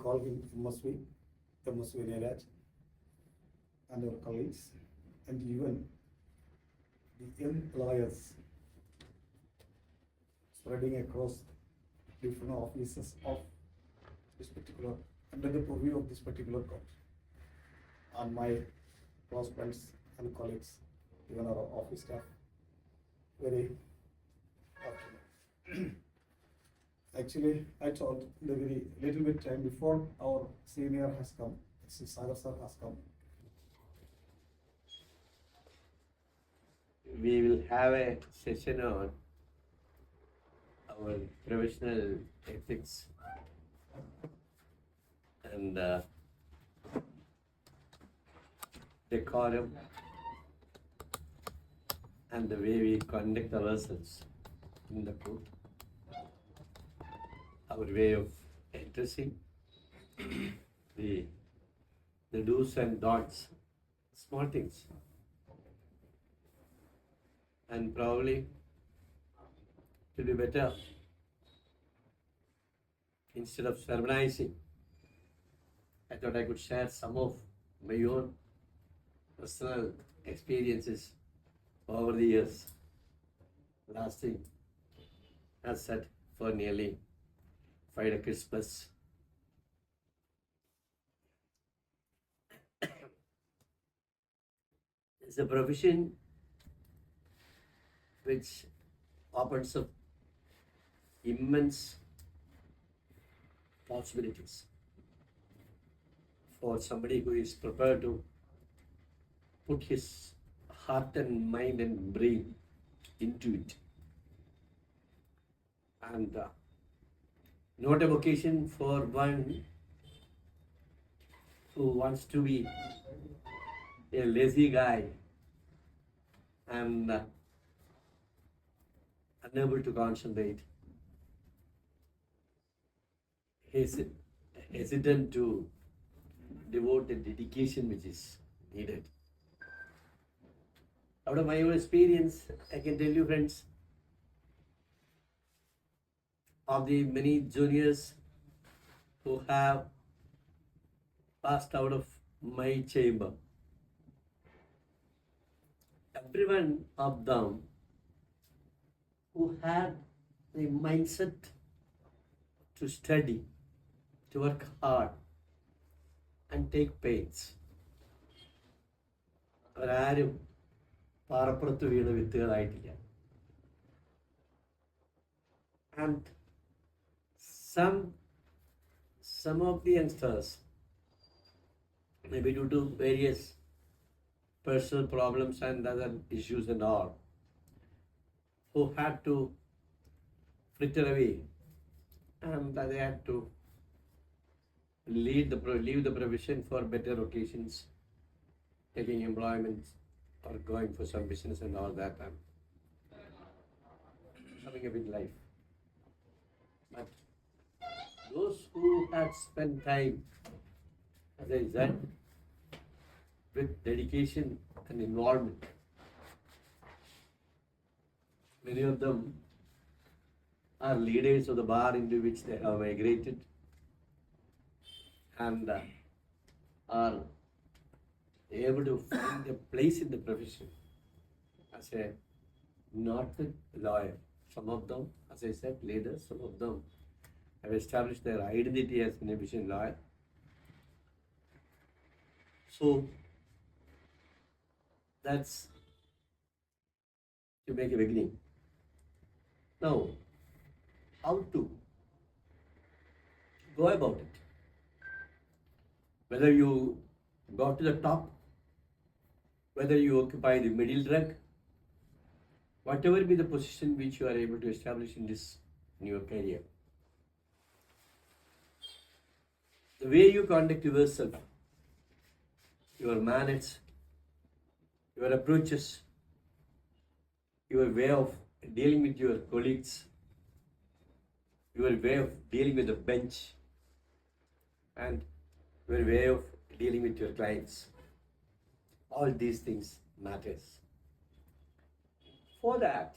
call him MSV Neeraj, and our colleagues, and even the young lawyers spreading across different offices of this particular, under the purview of this particular court, and my close friends and colleagues, even our office staff, very afternoon. Actually, I told the very little bit time before our senior has come, Sagar sir has come. We will have a session on our professional ethics and decorum and the way we conduct ourselves in the court, our way of addressing the do's and don'ts, small things. And probably to be better, instead of sermonizing, I thought I could share some of my own personal experiences over the years, lasting, as said, for nearly 5 decades plus. It's a profession which opens up immense possibilities for somebody who is prepared to put his heart and mind and brain into it. And not a vocation for one who wants to be a lazy guy and unable to concentrate, hesitant to devote the dedication which is needed. Out of my own experience, I can tell you, friends, of the many juniors who have passed out of my chamber, every one of them who had the mindset to study, to work hard and take pains, അവരാരും പാറപ്പുറത്ത് വീണ വിത്തുകളായിട്ടില്ല. And some of the youngsters, maybe due to various personal problems and other issues and all, who had to fritter away and they had to leave the profession for better occasions, taking employment or going for some business and all that, and having a big life. But those who had spent time, as I said, with dedication and involvement, many of them are leaders of the bar into which they have migrated and are able to find a place in the profession as a noted lawyer. Some of them, as I said, leaders, some of them have established their identity as an efficient lawyer. So that's to make a beginning. Now, how to go about it? Whether you go to the top, whether you occupy the middle rank, whatever be the position which you are able to establish in this new career, the way you conduct yourself, your manners, your approaches, your way of dealing with your colleagues, your way of dealing with the bench, and your way of dealing with your clients. All these things matters. For that,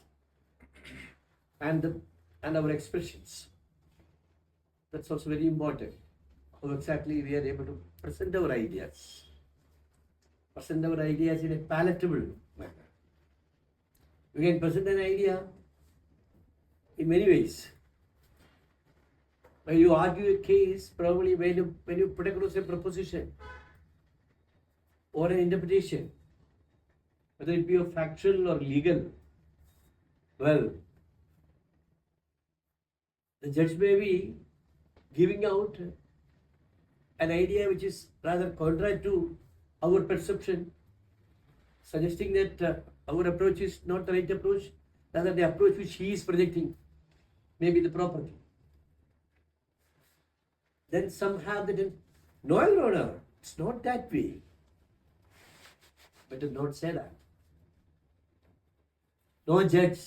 and our expressions, that's also very important. how exactly we are able to present our ideas. Present our ideas in a palatable manner. We can present an idea in many ways. When you argue a case, probably when you put across a proposition or an interpretation, whether it be of factual or legal, well, the judge may be giving out an idea which is rather contrary to our perception, suggesting that our approach is not the right approach, rather the approach which he is projecting may be the proper thing. Then some have that, no, Your Honor, it's not that way. Better not say that. No judge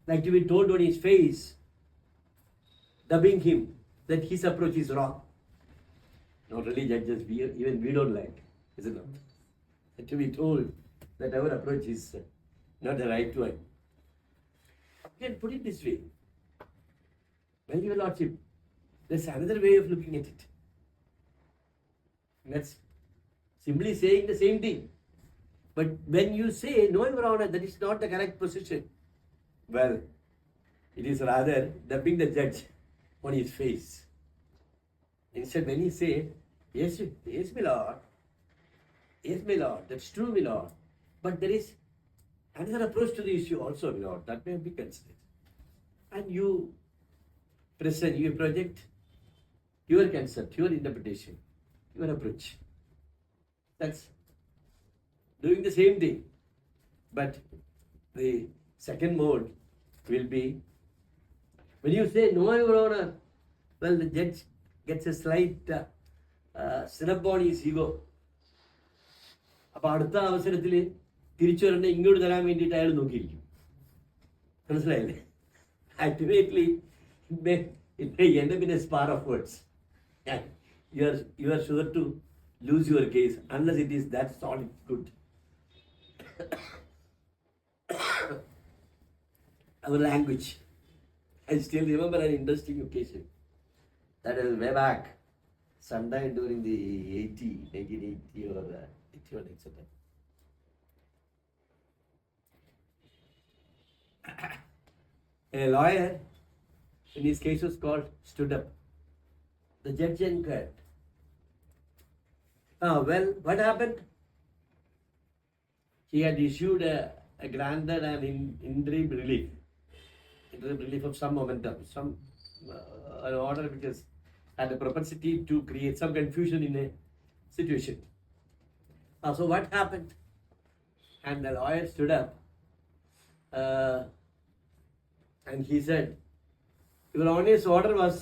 like to be told on his face, dubbing him that his approach is wrong. Not really judges, even we don't like, is it not? To be told that our approach is not the right one. You can put it this way. Well, Your Lordship, there's another way of looking at it. That's simply saying the same thing. But when you say, no, Your Honor, that is not the correct position, well, it is rather dubbing the judge on his face. Instead, when he say, yes, my Lord, yes, my Lord, that's true, my Lord, but there is another approach to the issue also, my Lord, that may be considered. And you present, you project your concept, your interpretation, your approach. That's doing the same thing. But the second mode will be, when you say, no, Your Honor, well, the judge gets a slight snub on his ego. അപ്പോൾ അടുത്ത അവസരത്തിൽ തിരിച്ചു വരേണ്ട ഇങ്ങോട്ട് തരാൻ വേണ്ടിയിട്ട് അയാൾ നോക്കിയിരിക്കും. മനസ്സിലായില്ലേ? Ultimately, it may end up in a spar of words. And you are sure to lose your case unless it is that solid good. Our language. I still remember an interesting occasion. That is way back, sometime during the 1980 or 81, etc. A lawyer, in his case was called, stood up. The judge inquired, well, what happened? He had issued a granted an interim relief of some momentum, some an order which has had a propensity to create some confusion in a situation. So what happened? And the lawyer stood up and he said, Your Honor's order was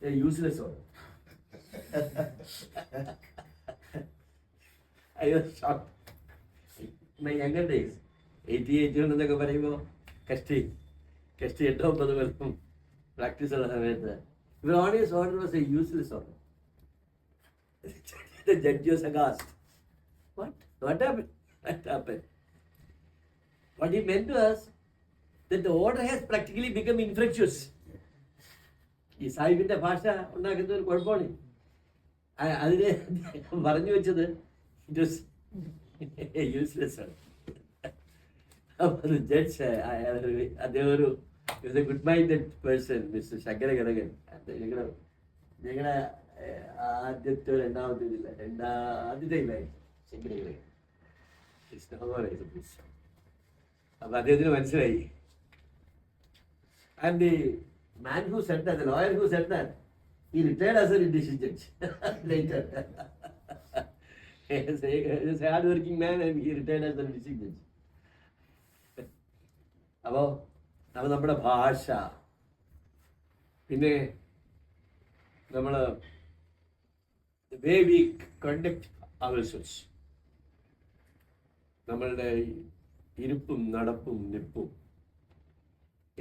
a useless order. I was shocked. In my younger days, 88 എന്നൊക്കെ പറയുമ്പോൾ കഷ്ടി 8-9 കൊല്ലം practice ഉള്ള സമയത്ത് Your Honor's order was a useless order. The judge was aghast. What happened? What happened? What he meant was that the order has practically become infructuous. ഈ സാഹിബിന്റെ ഭാഷ ഉണ്ടാക്കുന്ന ഒരു കുഴപ്പമാണ്. അതിനെ പറഞ്ഞു വെച്ചത് ഇറ്റ് വാസ് യൂസ്ലെസ് ആണ്. അപ്പോൾ ജഡ്ജ് അദ്ദേഹം ഒരു good minded person, mister Shankara Kanakan. ഞങ്ങളുടെ ആദ്യത്തെ രണ്ടാമത്തെ ആദ്യത്തെ ഇല്ലായിരുന്നു ശങ്കര കനകൻ. അപ്പൊ അദ്ദേഹത്തിന് മനസ്സിലായി. And the man who said that, the lawyer who said that, he retired as a district judge later. He is a hard-working man and he retired as a district judge. അപ്പോൾ നമ്മുടെ ഭാഷ, പിന്നെ നമ്മൾ the way we conduct ourselves, നമ്മളുടെ ഇരിപ്പും നടപ്പും നിപ്പും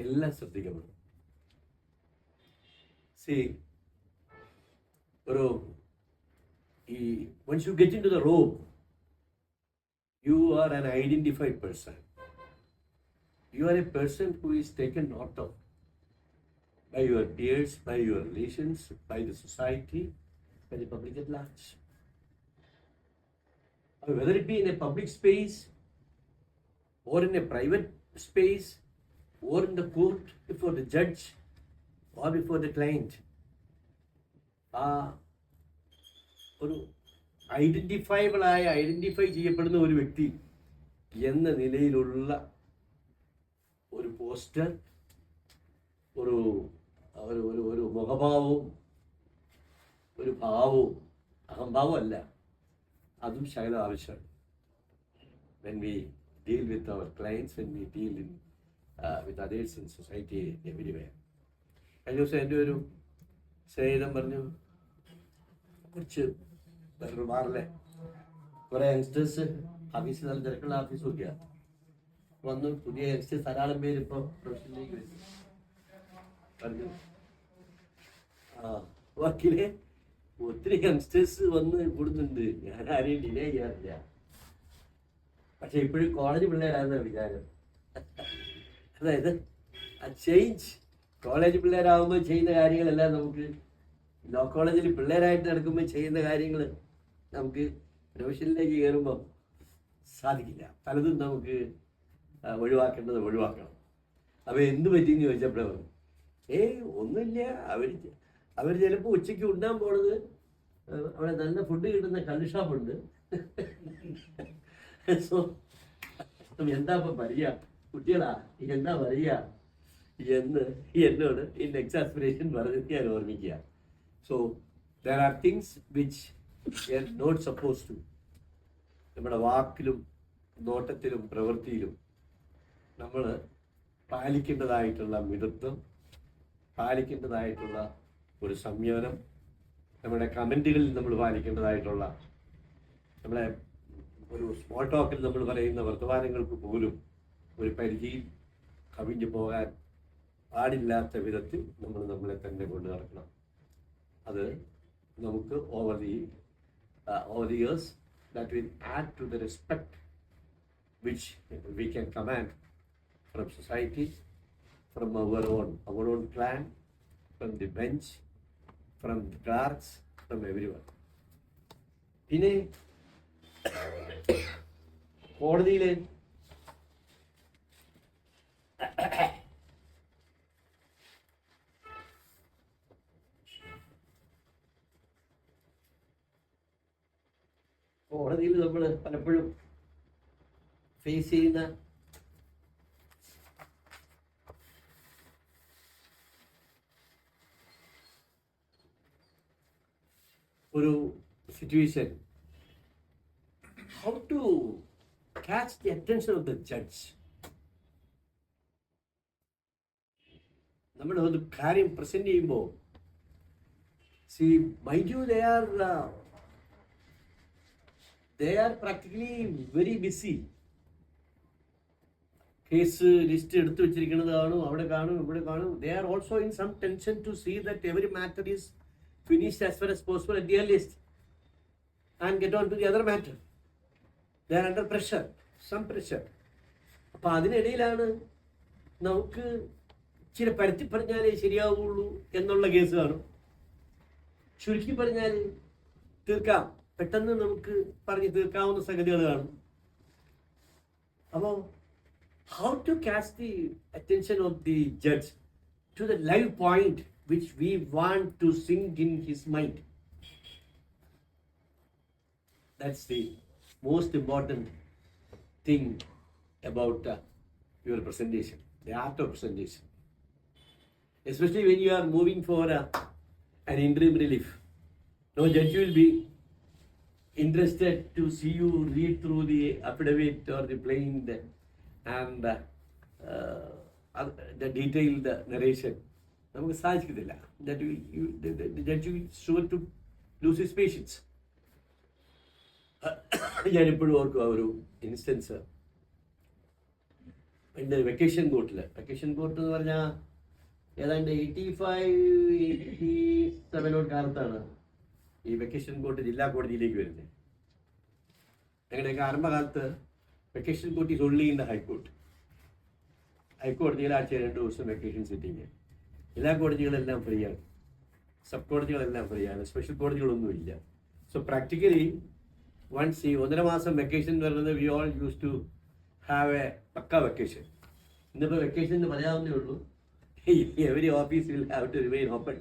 എല്ലാം ശ്രദ്ധിക്കണം. Once you get into the robe, you are an identified person. You are a person who is taken note of by your peers, by your relations, by the society, by the public at large. Whether it be in a public space or in a private space or in the court before the judge or before the client, ഒരു identify ചെയ്യപ്പെടുന്ന ഒരു വ്യക്തി എന്ന നിലയിലുള്ള ഒരു poster, ഒരു ഒരു ഒരു മുഖഭാവവും ഒരു ഭാവവും, അഹംഭാവം അല്ല, അതും ശകലം ആവശ്യമാണ്. when we deal with our clients, when we deal with others in society everywhere. കഴിഞ്ഞ ദിവസം എൻ്റെ ഒരു സ്നേഹിതൻ പറഞ്ഞു, കുറച്ച് വേറൊരു ബാറിലെ കുറേ യങ്സ്റ്റേഴ്സ് ഓഫീസിൽ നല്ല തിരക്കുള്ള ഓഫീസ് നോക്കിയാൽ വന്നു. പുതിയ യങ്സ്റ്റേഴ്സ് ധാരാളം പേര് ഇപ്പോൾ പ്രൊഫഷനിലേക്ക് വരുന്നു. പറഞ്ഞു വർക്കിലെ ഒത്തിരി യങ്സ്റ്റേഴ്സ് വന്ന് കൂടുന്നുണ്ട്, ഞാൻ ആരെയും ഡിലേ ചെയ്യാറില്ല, പക്ഷെ ഇപ്പോഴും കോളേജ് പിള്ളേരാണെന്നാണ് വിചാരം. അതായത് ആ ചേഞ്ച്, കോളേജ് പിള്ളേരാകുമ്പോൾ ചെയ്യുന്ന കാര്യങ്ങളെല്ലാം നമുക്ക് ലോ കോളേജിൽ പിള്ളേരായിട്ട് നടക്കുമ്പോൾ ചെയ്യുന്ന കാര്യങ്ങൾ നമുക്ക് പ്രൊഫഷനിലേക്ക് കയറുമ്പോൾ സാധിക്കില്ല. പലതും നമുക്ക് ഒഴിവാക്കേണ്ടത് ഒഴിവാക്കണം. അപ്പോൾ എന്ത് പറ്റിയെന്ന് ചോദിച്ചപ്പോഴാണ് ഒന്നുമില്ല, അവർ ചിലപ്പോൾ ഉച്ചയ്ക്ക് ഉണ്ണാൻ പോണത് അവിടെ നല്ല ഫുഡ് കിട്ടുന്ന കള്ള് ഷാപ്പുണ്ട്, സോ എന്താ ഇപ്പം പറയുക കുട്ടികളാ, എന്താ പറയുക എന്ന് എന്നോട് ഈ നെക്സ്റ്റ് ആസ്പിറേഷൻ പറഞ്ഞിട്ട് ഞാൻ ഓർമ്മിക്കുക. So there are things which we are not suppose to, നമ്മുടെ വാക്കിലും നോട്ടത്തിലും പ്രവൃത്തിയിലും നമ്മൾ പാലിക്കേണ്ടതായിട്ടുള്ള മിതത്വം, പാലിക്കേണ്ടതായിട്ടുള്ള ഒരു സംയമനം, നമ്മുടെ കമൻറ്റുകളിൽ നമ്മൾ പാലിക്കേണ്ടതായിട്ടുള്ള, നമ്മളെ ഒരു സ്മോൾ ടോക്കിൽ നമ്മൾ പറയുന്ന വർത്തമാനങ്ങൾക്ക് പോലും ഒരു പരിധിയിൽ കവിഞ്ഞു പോകാൻ പാടില്ലാത്ത വിധത്തിൽ നമ്മൾ നമ്മളെ തന്നെ കൊണ്ട് നടക്കണം. അത് നമുക്ക് over the years that will add to the respect which we can command from society, from our own clan, from the bench, from the clerks, from everyone. പിന്നെ കോടതിയിലെ നമ്മൾ പലപ്പോഴും ഫേസ് ചെയ്യുന്ന ഒരു situation, how to catch the attention of the judge. നമ്മൾ ഒരു കാര്യം present ചെയ്യുമ്പോൾ mind you, they are practically very busy. Case list എടുത്തു വെച്ചിരിക്കുന്നത് കാണും, അവിടെ കാണും, ഇവിടെ കാണും. They are also in some tension to see that every matter is finished as far as possible at the earliest and get on to the other matter. They are under pressure, some pressure. അപ്പം അതിനിടയിലാണ് നമുക്ക് ഇച്ചിരി പരത്തി പറഞ്ഞാലേ ശരിയാവുള്ളൂ എന്നുള്ള case കാണും. ചുരുക്കി പറഞ്ഞാൽ തീർക്കാം, പെട്ടെന്ന് നമുക്ക് പറഞ്ഞ് തീർക്കാവുന്ന സംഗതികൾ കാണും. അപ്പോൾ how to catch the attention of the judge to the live point which we want to sink in his mind. That's the most important thing about your presentation, the art of presentation. Especially when you are moving for an interim relief. No judge will be interested to see you read through the affidavit or the plain and the detailed narration. നമുക്ക് സാധിക്കത്തില്ല. The judge will sure to lose his patience. ഞാനിപ്പോഴും ഓർക്കും ആ ഒരു instance. എൻ്റെ vacation court എന്ന് പറഞ്ഞാൽ ഏതാണ്ട് 85-87 കാലത്താണ് ഈ വെക്കേഷൻ കോർട്ട് ജില്ലാ കോടതിയിലേക്ക് വരുന്നത്. അങ്ങനെയൊക്കെ ആരംഭകാലത്ത് vacation court is only in the high court. ഹൈക്കോടതിയിൽ ആഴ്ച 2 ദിവസം വെക്കേഷൻ സിറ്റിങ്. എല്ലാ കോടതികളെല്ലാം ഫ്രീ ആണ്. സബ് കോടതികളെല്ലാം ഫ്രീ ആണ്, സ്പെഷ്യൽ കോടതികളൊന്നുമില്ല. സോ പ്രാക്ടിക്കലി വൺസ് ഈ 1.5 മാസം വെക്കേഷൻ എന്ന് പറയുന്നത് we all use to have a pukka vacation. ഇന്നിപ്പോൾ വെക്കേഷൻ എന്ന് പറയാവുന്നേ ഉള്ളൂ. Every office will have to remain open.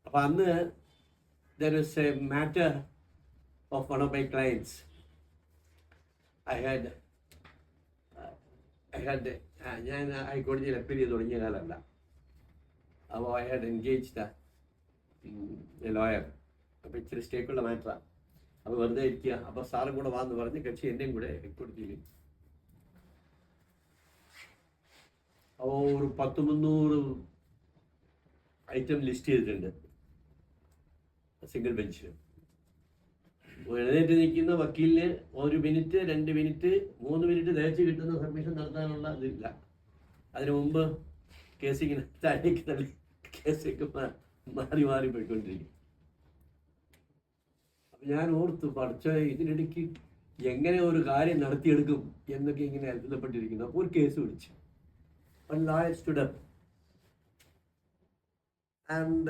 അപ്പം അന്ന് there is a matter of one of my clients. I had ഞാൻ ഹൈക്കോടതിയിൽ അപ്പീൽ ചെയ്ത് തുടങ്ങിയ കാലമല്ല. അപ്പോൾ I had engaged A lawyer. അപ്പോൾ ഇച്ചിരി സ്റ്റേക്കുള്ള മാറ്ററാണ്. അപ്പോൾ വെറുതെ ഇരിക്കുക. അപ്പോൾ സാറും കൂടെ വാന്ന് പറഞ്ഞ് കക്ഷി എന്നെയും കൂടെ ഹൈക്കോടതിയിൽ അപ്പോൾ ഒരു 100-300 ഐറ്റം ലിസ്റ്റ് ചെയ്തിട്ടുണ്ട് സിംഗിൾ ബെഞ്ചിൽ. എഴുന്നേറ്റ് നിൽക്കുന്ന വക്കീലിന് 1 മിനിറ്റ് 2 മിനിറ്റ് 3 മിനിറ്റ് ദയച്ച് കിട്ടുന്ന സബ്മിഷൻ നടത്താനുള്ള ഇതില്ല. അതിനു മുമ്പ് കേസിങ്ങനെ താഴേക്ക് തള്ളി കേസൊക്കെ മാറി മാറി പോയിക്കൊണ്ടിരിക്കും. അപ്പം ഞാൻ ഓർത്തു, പഠിച്ച ഇതിനിടയ്ക്ക് എങ്ങനെ ഒരു കാര്യം നടത്തിയെടുക്കും എന്നൊക്കെ ഇങ്ങനെ അത്ഭുതപ്പെട്ടിരിക്കുന്നു. അപ്പോൾ ഒരു കേസ് വിളിച്ചു. One lawyer stood up and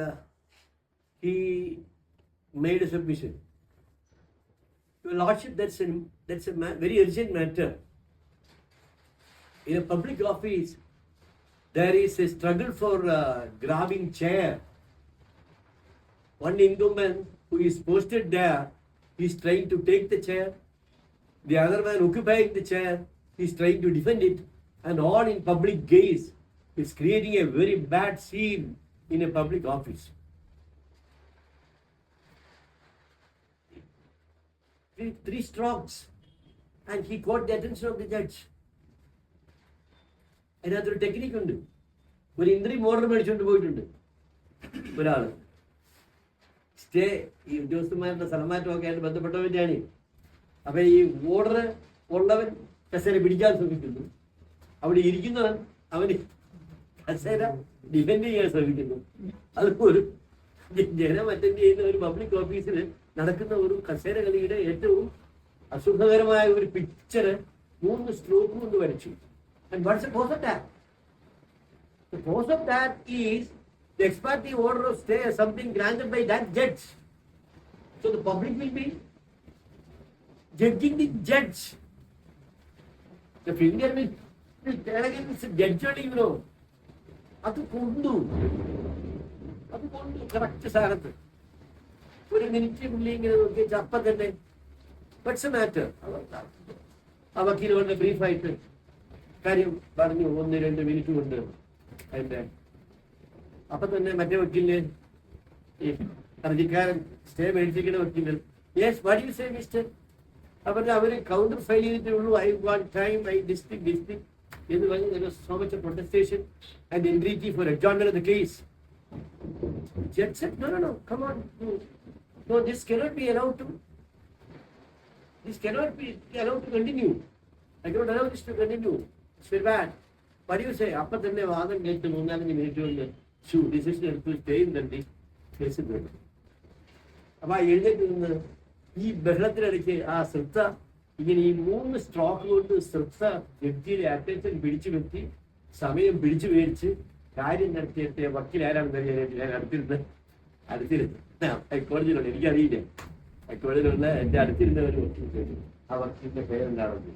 he made a submission. Your Lordship, that's a very urgent matter. In a public office, there is a struggle for grabbing chair. One incumbent who is posted there is trying to take the chair. The other man occupying the chair is trying to defend it. And all in public gaze. It's creating a very bad scene in a public office. Three strokes and he caught the attention of the judge. അതിനകത്തൊരു technique ഉണ്ട്. ഒരു entry order മേടിച്ചുകൊണ്ട് പോയിട്ടുണ്ട് ഒരാൾ. Stay ഈ ഉദ്യോഗസ്ഥന്മാരുടെ സ്ഥലമാറ്റമൊക്കെ ആയിട്ട് ബന്ധപ്പെട്ടവൻ്റെയാണ്. അപ്പം ഈ ഓർഡർ ഉള്ളവൻ കസേര പിടിക്കാൻ ശ്രമിക്കുന്നു, അവിടെ ഇരിക്കുന്നവൻ അവന് കസേര ഡിഫെൻഡ് ചെയ്യാൻ ശ്രമിക്കുന്നു. അതൊരു ജനം അറ്റൻഡ് ചെയ്യുന്ന ഒരു പബ്ലിക് ഓഫീസിൽ നടക്കുന്ന ഒരു കസേര കളിയുടെ ഏറ്റവും അസുഖകരമായ ഒരു പിക്ചറ് 3 സ്ട്രോക്ക് കൊണ്ട് വരച്ചു. And what's the cause of that? The cause of that is the ex parte order of stay or something granted by that judge. So the public will be judging the judge. The finger will judge കളിക്കണോ? അത് കൊണ്ടു correct സ്ഥാനത്ത് 1 minute പുള്ളി ഇങ്ങനെ നോക്കി അപ്പം തന്നെ what's a matter. ആ വക്കീൽ വളരെ ബ്രീഫായിട്ട് കാര്യം പറഞ്ഞു 1-2 മിനിറ്റ് കൊണ്ട് അതിൻ്റെ അപ്പം തന്നെ മറ്റേ വക്കീലിന് ഈ ഹർജിക്കാരൻ സ്റ്റേ മേടിച്ചിരിക്കുന്ന വക്കീൽ yes what you say mister. അപ്പം അവർ കൗണ്ടർ ഫയൽ ചെയ്തിട്ടേ ഉള്ളൂ. I want time, I district എന്ന് പറഞ്ഞ് there was so much of protestation and entreaty for adjournment of the case. Judge said, no, come on, no, this cannot be allowed to continue. I cannot allow this to continue. It's very bad. What do you say? അപ്പം തന്നെ വാദം കേട്ട് 3-4 minute കൊണ്ട് decision എടുത്ത് stay ചെയ്തിട്ടുണ്ട് case പോയി. അപ്പം ആ എഴുന്നേറ്റ് നിന്ന് ഈ ബഹളത്തിനിടയ്ക്ക് ആ ശ്രദ്ധ ഇങ്ങനെ ഈ 3 സ്ട്രോക്ക് കൊണ്ട് ശ്രദ്ധ വ്യക്തിയുടെ അറ്റൻഷൻ പിടിച്ചു വെത്തി സമയം പിടിച്ചു മേടിച്ച് കാര്യം നടത്തിയിട്ട് വക്കീൽ ആരാണെന്ന് അറിയാനായിട്ട് ഞാൻ അടുത്തിരുന്നു ഹൈക്കോടതിയിലുണ്ട്. എനിക്കറിയില്ല. ഹൈക്കോടതിയിലുള്ള എൻ്റെ അടുത്തിരുന്ന ഒരു വക്കീൽ, ആ വക്കീലിന്റെ പേരെന്താണെന്ന്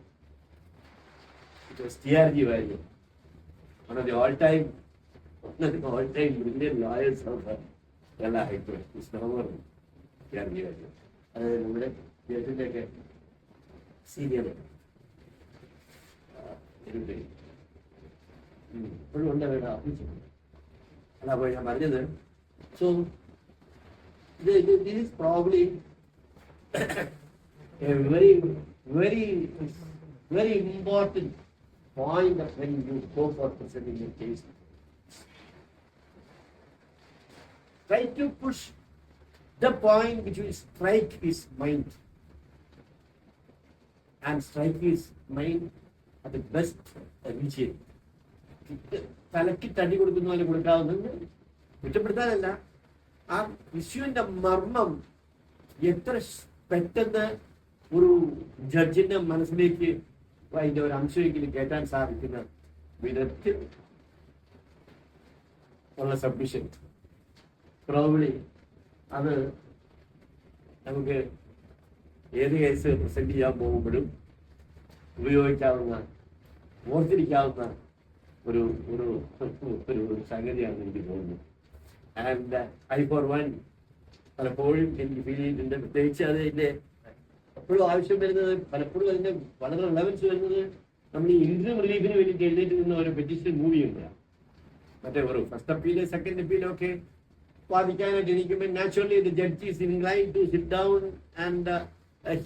TRG ആയിരുന്നു. one of the all-time brilliant lawyers of Kerala High Court. It's no more TRG ആയിരുന്നു. അതായത് നമ്മുടെ ജഡ്ജിൻ്റെയൊക്കെ സീനിയർ ഇപ്പോഴും ഉണ്ട് അവരുടെ ഓഫീസിൽ. അല്ല, അപ്പോൾ ഞാൻ പറഞ്ഞത്, so this is probably a very important point of when you go for presenting your case. Try to push the point which will strike his mind. And strike his mind at the best region. തലയ്ക്ക് തടി കൊടുക്കുന്ന പോലെ കൊടുക്കാവുന്നത് കുറ്റപ്പെടുത്താനല്ല, ആ ഇഷ്യൂവിന്റെ മർമ്മം എത്ര പെട്ടെന്ന് ഒരു ജഡ്ജിന്റെ മനസ്സിലേക്ക് അതിന്റെ ഒരു അംശമെങ്കിലും കേട്ടാൻ സാധിക്കുന്ന വിധത്തിൽ ഉള്ള സബ്മിഷൻ. പ്രോബ്ലി അത് നമുക്ക് ഏത് കേസ് പ്രസന്റ് ചെയ്യാൻ പോകുമ്പോഴും ഉപയോഗിക്കാവുന്ന, ഓർത്തിരിക്കാവുന്ന ഒരു ഒരു ഒരു സംഗതിയാണ് എനിക്ക് തോന്നുന്നത്. ആൻഡ് ഐ ഫോർ വൺ പലപ്പോഴും എനിക്ക് ഫീൽ ചെയ്തിട്ടുണ്ട്, പ്രത്യേകിച്ച് അത് എൻ്റെ എപ്പോഴും ആവശ്യം വരുന്നത്, പലപ്പോഴും അതിൻ്റെ വളരെ റിലവൻസ് വരുന്നത് നമ്മൾ ഈ ഇൻട്രീം റിലീഫിന് വേണ്ടിയിട്ട് എഴുന്നേറ്റ് നിന്ന ഒരു പെറ്റീഷൻ മൂവി ഉണ്ട്. മറ്റേ ഒരു ഫസ്റ്റ് അപ്പീല് സെക്കൻഡ് അപ്പീലൊക്കെ വാദിക്കാനായിട്ട് ഇരിക്കുമ്പോൾ naturally the judge is inclined to sit down and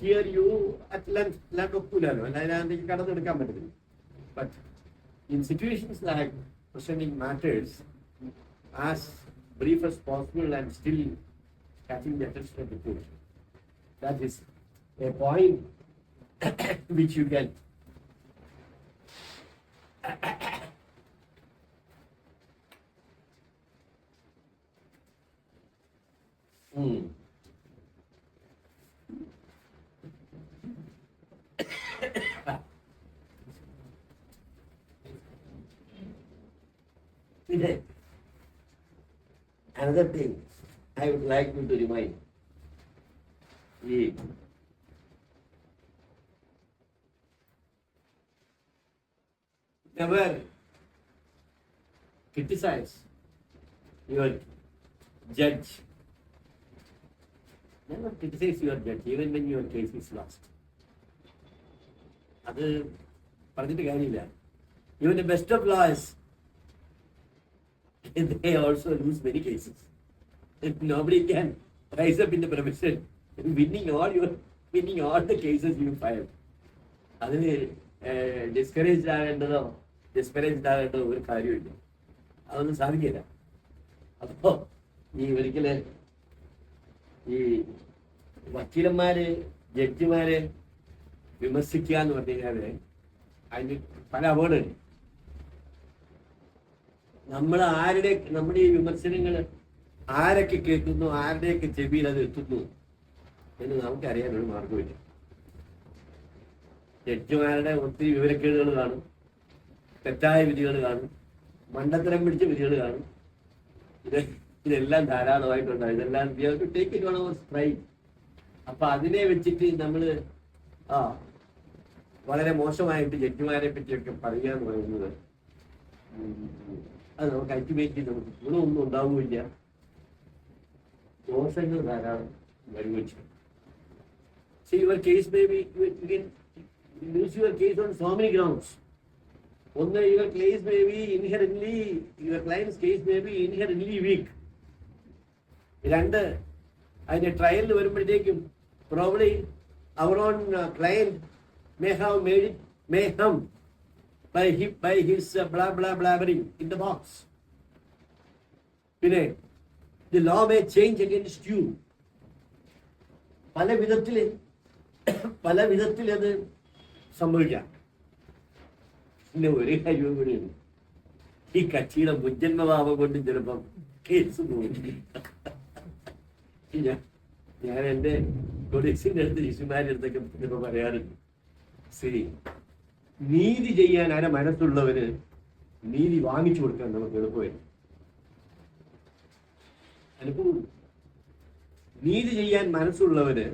hear you at length. അല്ലാണ്ട് ഒക്കൂലല്ലോ, അതിനകത്തേക്ക് കടന്നെടുക്കാൻ പറ്റത്തില്ല. But in situations like presenting matters as brief as possible and still catching the attention of the court, that is a point which you can another thing I would like you to remind, never criticize your judge. Never criticize your judge even when your case is lost. അത് പറഞ്ഞിട്ട് കാര്യമില്ല. Even the best of lawyers, they also lose many cases. Nobody can rise up in the profession winning all the cases you file. അതിന് discouraged ആകേണ്ടതോ discouraged ആകേണ്ടതോ ഒരു കാര്യമില്ല. അതൊന്നും സാധിക്കില്ല. അപ്പോൾ ഈ ഒരിക്കല് ഈ വക്കീലന്മാര് ജഡ്ജിമാരെ വിമർശിക്കുക എന്ന് പറഞ്ഞു കഴിഞ്ഞാല് അതിന് പല അപകടമുണ്ട്. നമ്മുടെ ഈ വിമർശനങ്ങൾ ആരൊക്കെ കേൾക്കുന്നു, ആരുടെയൊക്കെ ചെവിയിൽ അത് എത്തുന്നു എന്ന് നമുക്കറിയാനൊരു മാർഗമില്ല. ജഡ്ജിമാരുടെ ഒത്തിരി വിവരക്കേടുകൾ കാണും, തെറ്റായ വിധികൾ കാണും, മണ്ടത്തരം പിടിച്ച വിധികൾ കാണും. ഇതെല്ലാം ധാരാളമായിട്ടുണ്ടാവും. ഇതെല്ലാം take it on our straight. അപ്പൊ അതിനെ വെച്ചിട്ട് നമ്മൾ വളരെ മോശമായിട്ട് ജഡ്ജിമാരെ പറ്റിയൊക്കെ പറയുക എന്ന് പറയുന്നത് അത് നമുക്ക് അൾട്ടിമേറ്റ്ലി നമുക്ക് ഗുണമൊന്നും ഉണ്ടാവുകയില്ല, ദോഷങ്ങൾ ധാരാളം വരുവച്ചു. So your case may be, you can lose your case on so many grounds. One, your case may be inherently, your client's case may be inherently weak. രണ്ട്, അതിന്റെ ട്രയലിൽ വരുമ്പോഴത്തേക്കും probably our own client may have made it mayhem by his blabbering in the box. പിന്നെ the law may change against you. പല വിധത്തിൽ അത് സംഭവിക്കാം. പിന്നെ ഒരു കാര്യവും കൂടിയുണ്ട്, ഈ കക്ഷിയുടെ മുജ്ജന്മഭാവം കൊണ്ട് ചിലപ്പം കേസ് പോകും. ഞാൻ എൻ്റെ കൊളീഗ്സിൻ്റെ അടുത്ത് ശിശുമാരുടെ അടുത്തൊക്കെ ചിലപ്പോൾ പറയാറുണ്ട്, ശരി, നീതി ചെയ്യാൻ മനസ്സുള്ളവര് നീതി വാങ്ങിച്ചു കൊടുക്കാൻ നമുക്ക് എളുപ്പമായിരുന്നു. അനുഭവം, നീതി ചെയ്യാൻ മനസ്സുള്ളവര്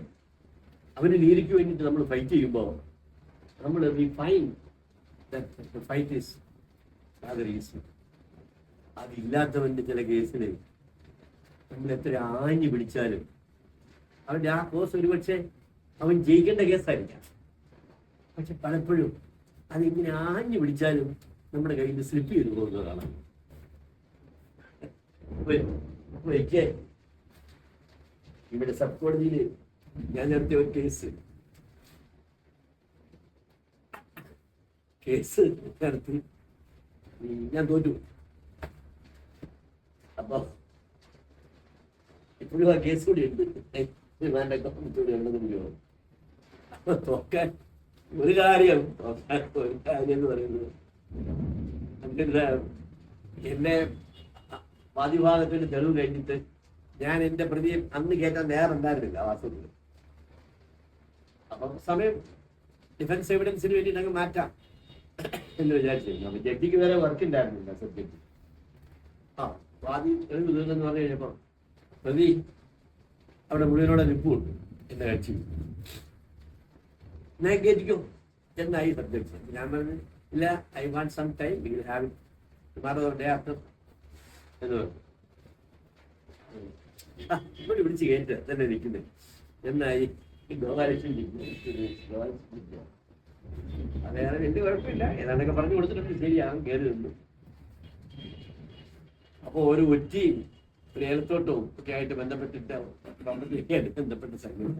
അവന് നീതിക്ക് വേണ്ടിയിട്ട് നമ്മൾ ഫൈറ്റ് ചെയ്യുമ്പോൾ നമ്മൾ we find that fight is rather easy. അതില്ലാത്തവന്റെ ചില കേസിൽ നമ്മൾ എത്ര ആഞ്ഞു പിടിച്ചാലും അവന്റെ ആ കേസ് ഒരുപക്ഷെ അവൻ ജയിക്കേണ്ട കേസായിരിക്കാം, പക്ഷെ പലപ്പോഴും അതിങ്ങനെ ആഞ്ഞു പിടിച്ചാലും നമ്മുടെ കയ്യിൽ നിന്ന് സ്ലിപ്പ് ചെയ്ത് പോകുന്നതാണ്. ഒരിക്കൽ ഇവിടെ സബ് കോടതിയിൽ ഞാൻ നടത്തിയ ഒരു കേസ് നടത്തി ഞാൻ തോറ്റു. അപ്പൊ ഇപ്പോഴും ആ കേസ് കൂടി ഉണ്ട്, കൂടി ഉണ്ടെന്ന് തോക്കാൻ ഒരു കാര്യം എന്ന് പറയുന്നത് എന്നെ വാദിഭാഗത്തിന് തെളിവ് കഴിഞ്ഞിട്ട് ഞാൻ എന്റെ പ്രതിയെ അന്ന് കയറ്റാൻ നേരുണ്ടായിരുന്നില്ല വാസ്തവത്തിൽ. അപ്പം സമയം ഡിഫൻസ് എവിഡൻസിന് വേണ്ടിയിട്ട് അങ്ങ് മാറ്റാം എന്ന് വിചാരിച്ചിരുന്നു. അപ്പൊ ജഡ്ജിക്ക് വേറെ വർക്ക് ഉണ്ടായിരുന്നില്ല സബ്ജക്റ്റ്. വാദി തെളിവ് തീർന്നെന്ന് പറഞ്ഞു കഴിഞ്ഞപ്പോൾ പ്രതി അവിടെ മുഴുവനോടെ നിൽപ്പുണ്ട് എൻ്റെ കക്ഷി. ഞാൻ കയറ്റിക്കോ എന്നായി സബ്ജക്ട്സ്. ഞാൻ പറഞ്ഞു ഇല്ല, I want some time, you will have it tomorrow or day after എന്ന് പറഞ്ഞു. ഇവിടെ പിടിച്ച് കയറ്റുക തന്നെ നിൽക്കുന്നത്. എന്നായി ഗോപാലകൃഷ്ണൻ അത് വേറെ വലിയ കുഴപ്പമില്ല, ഏതാണ്ടൊക്കെ പറഞ്ഞു കൊടുത്തിട്ടുണ്ട്. ശരിയാകും, കയറി നിന്നു. അപ്പോൾ ഒരു ഒറ്റയും ഒരു ഏലത്തോട്ടവും ഒക്കെ ആയിട്ട് ബന്ധപ്പെട്ടിട്ട് ബന്ധപ്പെട്ട സംഘം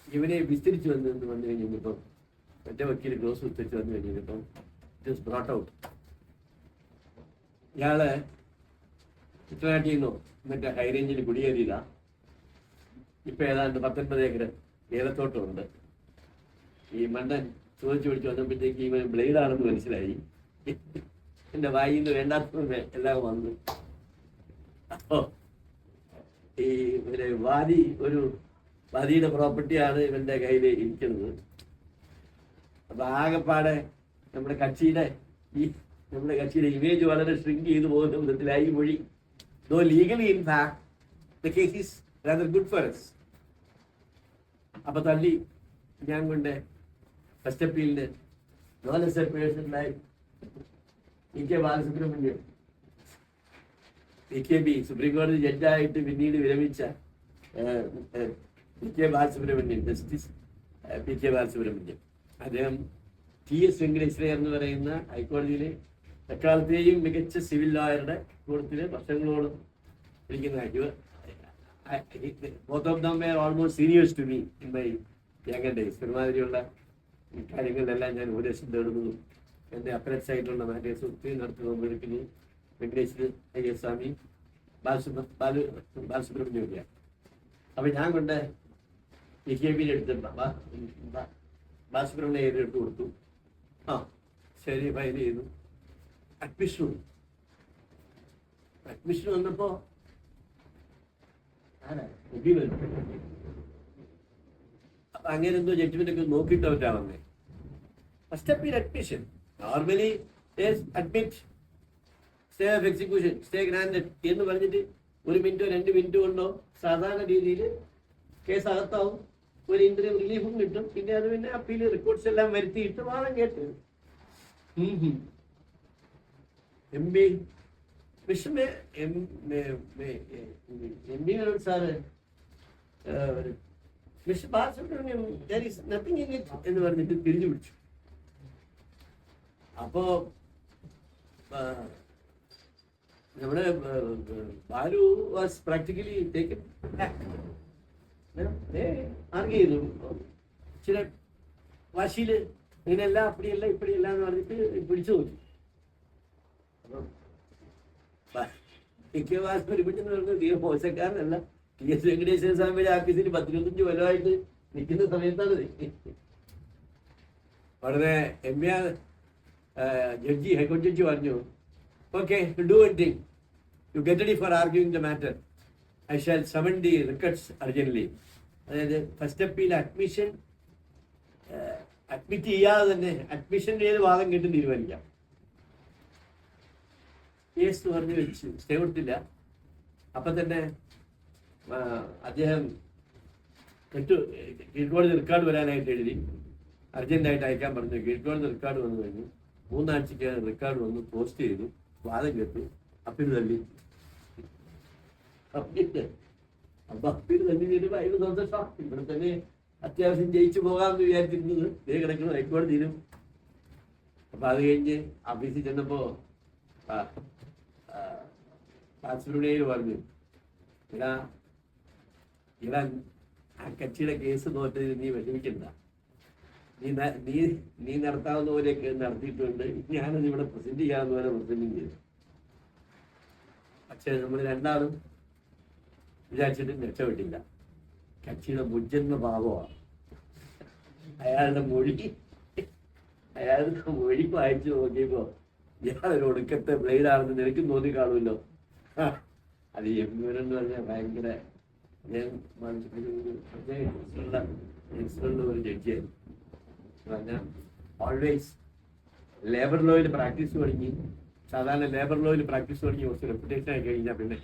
ഇവനെ വിസ്തരിച്ച് വന്നു കഴിഞ്ഞപ്പോൾ മറ്റേ വക്കീൽ ക്ലോസ് വിസ്തരിച്ച് വന്നു കഴിഞ്ഞപ്പോൾ ഇറ്റ് ഇസ് ബ്രോട്ട് ഔട്ട്. ഇയാള് കുട്ടനാട്ടിൽ നിന്നോ മറ്റേ ഹൈറേഞ്ചിൽ കുടിയേറിയതാ. ഇപ്പൊ ഏതാണ്ട് 19 ഏക്കർ ഏലത്തോട്ടമുണ്ട്. ഈ മണ്ടൻ ചോദിച്ചു പിടിച്ച് വന്നപ്പോഴത്തേക്ക് ഇവൻ ബ്ലേഡാണെന്ന് മനസ്സിലായി. എന്റെ വായിൽ നിന്ന് വേണ്ടാത്ത എല്ലാം വന്നു. അപ്പോ ഈ ഒരു വാദിയുടെ പ്രോപ്പർട്ടിയാണ് ഇവന്റെ കയ്യിൽ ഇരിക്കുന്നത്. അപ്പൊ ആകെപ്പാടെ നമ്മുടെ കക്ഷിയുടെ ഇമേജ് വളരെ ഷ്രിങ്ക് ചെയ്തു പോകുന്ന വിധത്തിലായി മൊഴി. Though legally in fact the case is rather good for us. അപ്പൊ തള്ളി ഞാൻ കൊണ്ട് ഫസ്റ്റ് അപ്പീലിന് നോ ലെസർ പേഴ്സണലായി കെ ബാലസുബ്രഹ്മണ്യം PKB സുപ്രീം കോടതി ജഡ്ജായിട്ട് പിന്നീട് വിരമിച്ച K Balasubramaniam, justice K Balasubramaniam. അദ്ദേഹം TS വെങ്കടേശ്വരയ്യർ എന്ന് പറയുന്ന ഹൈക്കോടതിയിലെ എക്കാലത്തെയും മികച്ച സിവിൽ ലോയറുടെ കൂട്ടത്തില് വർഷങ്ങളോളം ഇരിക്കുന്ന both of them were almost seniors to me in my younger days. ഒരുമാതിരിയുള്ള കാര്യങ്ങളിലെല്ലാം ഞാൻ ഉപദേശം തേടുന്നതും എൻ്റെ അപ്പറേറ്റ്സ് ആയിട്ടുള്ള മാറ്റേഴ്സ് ഒത്തിരി നടത്തുന്നു. വെങ്കടേശ്വര അയ്യർ സ്വാമി, ബാലസുബ്രഹ്മണ്യമൊക്കെയാണ്. അപ്പൊ ഞാൻ കൊണ്ട് PKB എടുത്ത് ബാലസുബ്രഹ്മണ്യം എടുത്ത് കൊടുത്തു. ആ ശരി, ഫയൽ ചെയ്തു. അഡ്മിഷൻ വന്നപ്പോ അപ്പൊ അങ്ങനെ എന്തോ ജഡ്ജ്മെന്റ് ഒക്കെ നോക്കിയിട്ട് അവരാ വന്നേ. First appeal admission normally admit stay of execution, stay granted എന്ന് പറഞ്ഞിട്ട് 1 മിനിറ്റോ 2 മിനിറ്റോ കൊണ്ടോ സാധാരണ രീതിയിൽ കേസ് അകത്താവും. ഒരു ഇന്റർവ്യൂ റിലീഫും കിട്ടും. പിന്നെ അത് പിന്നെ അപ്പീൽ റിപ്പോർട്ട്സ് എല്ലാം വരുത്തിയിട്ട് വാദം കേട്ട് MB sir mister Balasubramaniam there is nothing in it എന്ന് പറഞ്ഞിട്ട് തിരിഞ്ഞു പിടിച്ചു. അപ്പോ നമ്മുടെ Balu was practically taken argue ചെയ്തു. ചില വാശിയില് ഇങ്ങനെയല്ല, അപ്പടിയല്ല, ഇപ്പടിയല്ല എന്ന് പറഞ്ഞിട്ട് പിടിച്ചു നോക്കി. പിടിച്ചെന്ന് പറഞ്ഞത് തീരെ മോശക്കാരനല്ല. TS വെങ്കടേശ്വര സ്വാമിയുടെ ആഫീസിൽ 10-25 കൊല്ലമായിട്ട് നിൽക്കുന്ന സമയത്താണ് വളരെ ജഡ്ജി, ഹൈക്കോടതി ജഡ്ജി പറഞ്ഞു, okay do one thing, you get ready for arguing the matter. I shall someone the records urgently. അതായത് ഫസ്റ്റ് അപ്പീൽ അഡ്മിറ്റ് ചെയ്യാതെ തന്നെ അഡ്മിഷൻ്റെ ഏത് വാദം കേട്ട് തീരുമാനിക്കാം. കേസ് പറഞ്ഞു വെച്ചു, സ്റ്റേ കൊടുത്തില്ല. അപ്പൊ തന്നെ അദ്ദേഹം കീഴ്ക്കോടതി റെക്കോർഡ് വരാനായിട്ട് എഴുതി അർജന്റായിട്ട് അയക്കാൻ പറഞ്ഞു. കീഴ്ക്കോടതി റെക്കോർഡ് വന്നു കഴിഞ്ഞു. 3 ആഴ്ചക്ക് റെക്കോർഡ് വന്നു, പോസ്റ്റ് ചെയ്തു, വാദം കേട്ടു, അപ്പീൽ തള്ളി. അപ്പൊ അപ്പീൽ തള്ളി തീരുമ്പോ അതിന് സന്തോഷം. ഇവിടെ തന്നെ അത്യാവശ്യം ജയിച്ചു പോകാമെന്ന് വിചാരിച്ചിരുന്നത് ഇതേ കിടക്കണം ഹൈക്കോടതിയിലും. അപ്പൊ അത് കഴിഞ്ഞ് ഓഫീസിൽ ചെന്നപ്പോ ബാലസുബ്രഹ്മണ്യം പറഞ്ഞു, ഇടാ ആ കക്ഷിയുടെ കേസ് തോറ്റത് നീ വിഷമിക്കണ്ട, നീ നടത്താവുന്ന പോലെയൊക്കെ നടത്തിയിട്ടുണ്ട്, ഞാനത് ഇവിടെ പ്രസന്റ് ചെയ്യാവുന്ന പോലെ പ്രസന്റും ചെയ്തു. പക്ഷെ നമ്മൾ രണ്ടാളും വിചാരിച്ചിട്ട് രക്ഷപ്പെട്ടില്ല. കക്ഷിയുടെ മുജ്ജന്മ ഭാവമാണ്. അയാളുടെ മൊഴി വായിച്ചു നോക്കിയപ്പോ ഇയാളൊരു ഒടുക്കത്തെ ബ്ലേഡാണെന്ന് നിനക്കും തോന്നി കാണുമല്ലോ. അത് എംപീരെന്ന് പറഞ്ഞാൽ ഭയങ്കര ഒരു ജഡ്ജിയായിരുന്നു. പറഞ്ഞാൽ ഓൾവേസ് ലേബർ ലോയിൽ പ്രാക്ടീസ് തുടങ്ങി. സാധാരണ ലേബർ ലോയിൽ പ്രാക്ടീസ് തുടങ്ങി കുറച്ച് റെപ്യൂട്ടേഷൻ ആയി കഴിഞ്ഞാൽ പിന്നെ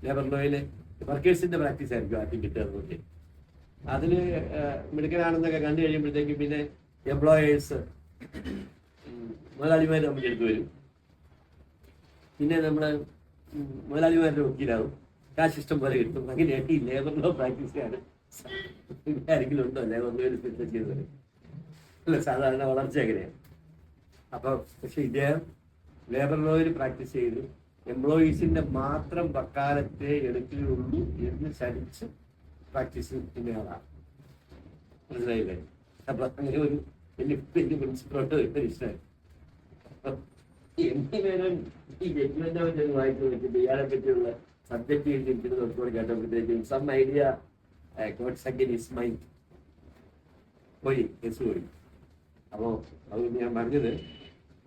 ലേബർ ലോയിൽ വർക്കേഴ്സിന്റെ പ്രാക്ടീസ് ആയിരിക്കും ആദ്യം കിട്ടുന്നത്. അതിൽ മിടുക്കനാണെന്നൊക്കെ കണ്ടു കഴിയുമ്പോഴത്തേക്കും പിന്നെ എംപ്ലോയേഴ്സ് മുതലാളിമാർ നമുക്ക് എടുത്തു വരും. പിന്നെ നമ്മൾ മുതലാളിമാരുടെ വക്കീലാവും, കാശ് ഇഷ്ടം പോലെ കിട്ടും. അങ്ങനെയാണ് ഈ ലേബർ ലോ പ്രാക്ടീസുകാർ. ആരെങ്കിലും ഉണ്ടോ ലേബർ ലോയിൽ ചെയ്തത്? അല്ല, സാധാരണ വളർച്ച എങ്ങനെയാണ്. അപ്പോൾ പക്ഷെ ഇദ്ദേഹം ലേബർ ലോയിൽ പ്രാക്ടീസ് ചെയ്ത് എംപ്ലോയീസിന്റെ മാത്രം വക്കാലത്തെ എടുക്കുകയുള്ളൂ എന്ന് ശരിച്ച് പ്രാക്ടീസ് ചെയ്യുന്നയാളാണ്. മനസ്സിലായില്ലേ? അപ്പൊ അങ്ങനെ ഒരു വലിയ പ്രിൻസിപ്പളോട്ട് ഇഷ്ടമായി. എങ്ങനെയും ഈ ജഡ്ജ്മെന്റ് പറ്റി വായിച്ചു വെച്ചിട്ട് ഇയാളെ പറ്റിയുള്ള സബ്ജക്ട് ചെയ്തിരിക്കുന്നത് കുറച്ചുകൂടി കേട്ടപ്പോഴത്തേക്കും some idea gods again his mind പോയി, കേസ് പോയി. അപ്പോൾ അതുകൊണ്ട് ഞാൻ പറഞ്ഞത്,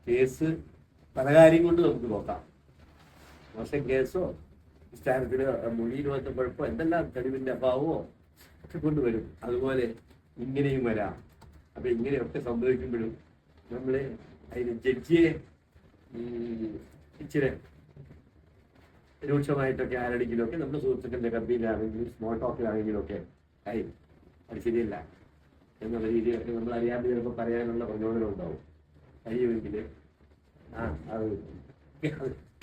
കേസ് പല കാര്യം കൊണ്ട് നമുക്ക് നോക്കാം. മോശം കേസോ സ്ഥാനത്തിന് മൊഴിയിൽ വന്ന കുഴപ്പമോ എന്തെല്ലാം തെളിവിന്റെ അഭാവമോ ഒക്കെ കൊണ്ടുവരും. അതുപോലെ ഇങ്ങനെയും വരാം. അപ്പൊ ഇങ്ങനെയൊക്കെ സംഭവിക്കുമ്പോഴും നമ്മൾ അതിന് ജഡ്ജിയെ ഇച്ചിരി രൂക്ഷമായിട്ടൊക്കെ ആരടിക്കലും ഒക്കെ നമ്മുടെ സുഹൃത്തുക്കളുടെ കമ്പനിയിലാണെങ്കിലും സ്മോൾ ടോക്കിലാണെങ്കിലും ഒക്കെ അത് ശരിയല്ല എന്നുള്ള രീതിയിലൊക്കെ നമ്മൾ അറിയാതെ ചിലപ്പോൾ പറയാനുള്ള പ്രചോദനം ഉണ്ടാവും. കഴിയുമെങ്കിൽ അത്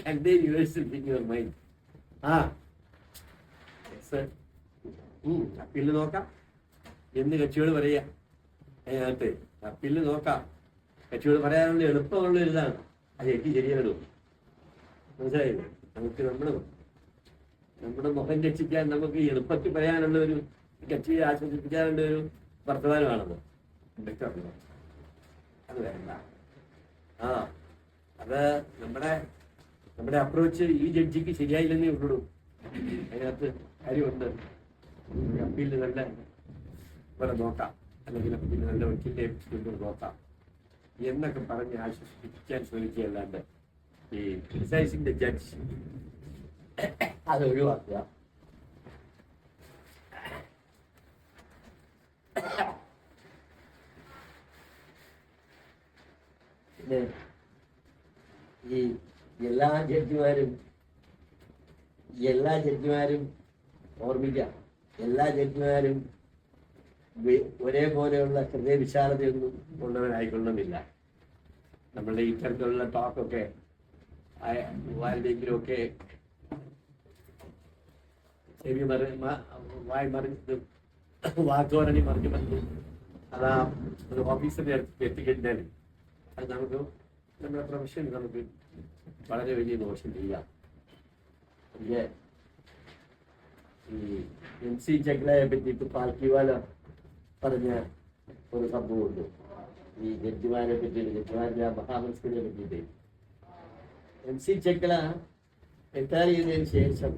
കണ്ടേ യൂണിവേഴ്സിറ്റി യുവർ മൈൻഡ്. അപ്പീല് നോക്കാം എന്ന് കക്ഷികൾ പറയാ. അതിനകത്ത് അപ്പീല് നോക്കാം. കക്ഷികൾ പറയാനുള്ള എളുപ്പമുള്ള ഒരു ഇതാണ്. അത് എനിക്ക് ശരിയായിടും. മനസ്സിലായില്ലേ? നമുക്ക് നമ്മുടെ മുഖം രക്ഷിക്കാൻ നമുക്ക് എളുപ്പത്തിൽ പറയാനുള്ള ഒരു കക്ഷിയെ ആശ്വസിപ്പിക്കാനുള്ള ഒരു വർത്തമാനമാണത്. അത് വേണ്ട. അത് നമ്മുടെ അപ്രോച്ച് ഈ ജഡ്ജിക്ക് ശരിയായില്ലെന്നേ ഉള്ളൂ. അതിനകത്ത് കാര്യമുണ്ട്. അപ്പീലിന് നല്ല പോലെ നോക്കാം, അല്ലെങ്കിൽ അപ്പീലിന് നല്ല വക്കീലിന്റെ നോക്കാം എന്നൊക്കെ പറഞ്ഞ് ആശ്വസിപ്പിക്കാൻ ശ്രമിക്കുകയല്ലാണ്ട് ഈ ക്രിട്ടിസൈസിംഗ് ജഡ്ജ് അത് ഒഴിവാക്കുക. പിന്നെ ഈ എല്ലാ ജഡ്ജിമാരും ഓർമ്മിക്കാം, എല്ലാ ജഡ്ജിമാരും ഒരേപോലെയുള്ള ഹൃദയവിശാലതയൊന്നും ഉള്ളവരായിക്കൊള്ളുന്നില്ല. നമ്മളുടെ ഇത്തരത്തിലുള്ള ടോക്കൊക്കെ ആരുടെയെങ്കിലും ഒക്കെ ചെവി വായി മറിഞ്ഞത് വാക്കോരണി മറിഞ്ഞു വന്നു അതാ ഒരു ഓഫീസിന്റെ അടുത്ത് എത്തിക്കഴിഞ്ഞാൽ അത് നമുക്ക് നമ്മുടെ പ്രൊഫഷൻ നമുക്ക് വളരെ വലിയ ദോഷം ചെയ്യാം. എനിക്ക് ഈ MC ചെക്ലയെ പറ്റിയിട്ട് പാൽക്കിവാല പറഞ്ഞ ഒരു സംഭവമുണ്ട്. ഈ ജഡ്ജിമാരെ പറ്റിയിട്ട്, ജഡ്ജിമാരുടെ മഹാമനസ്കിനെ പറ്റിയിട്ട്. MC ചെക്ല റിട്ടയർ ചെയ്തതിന് ശേഷം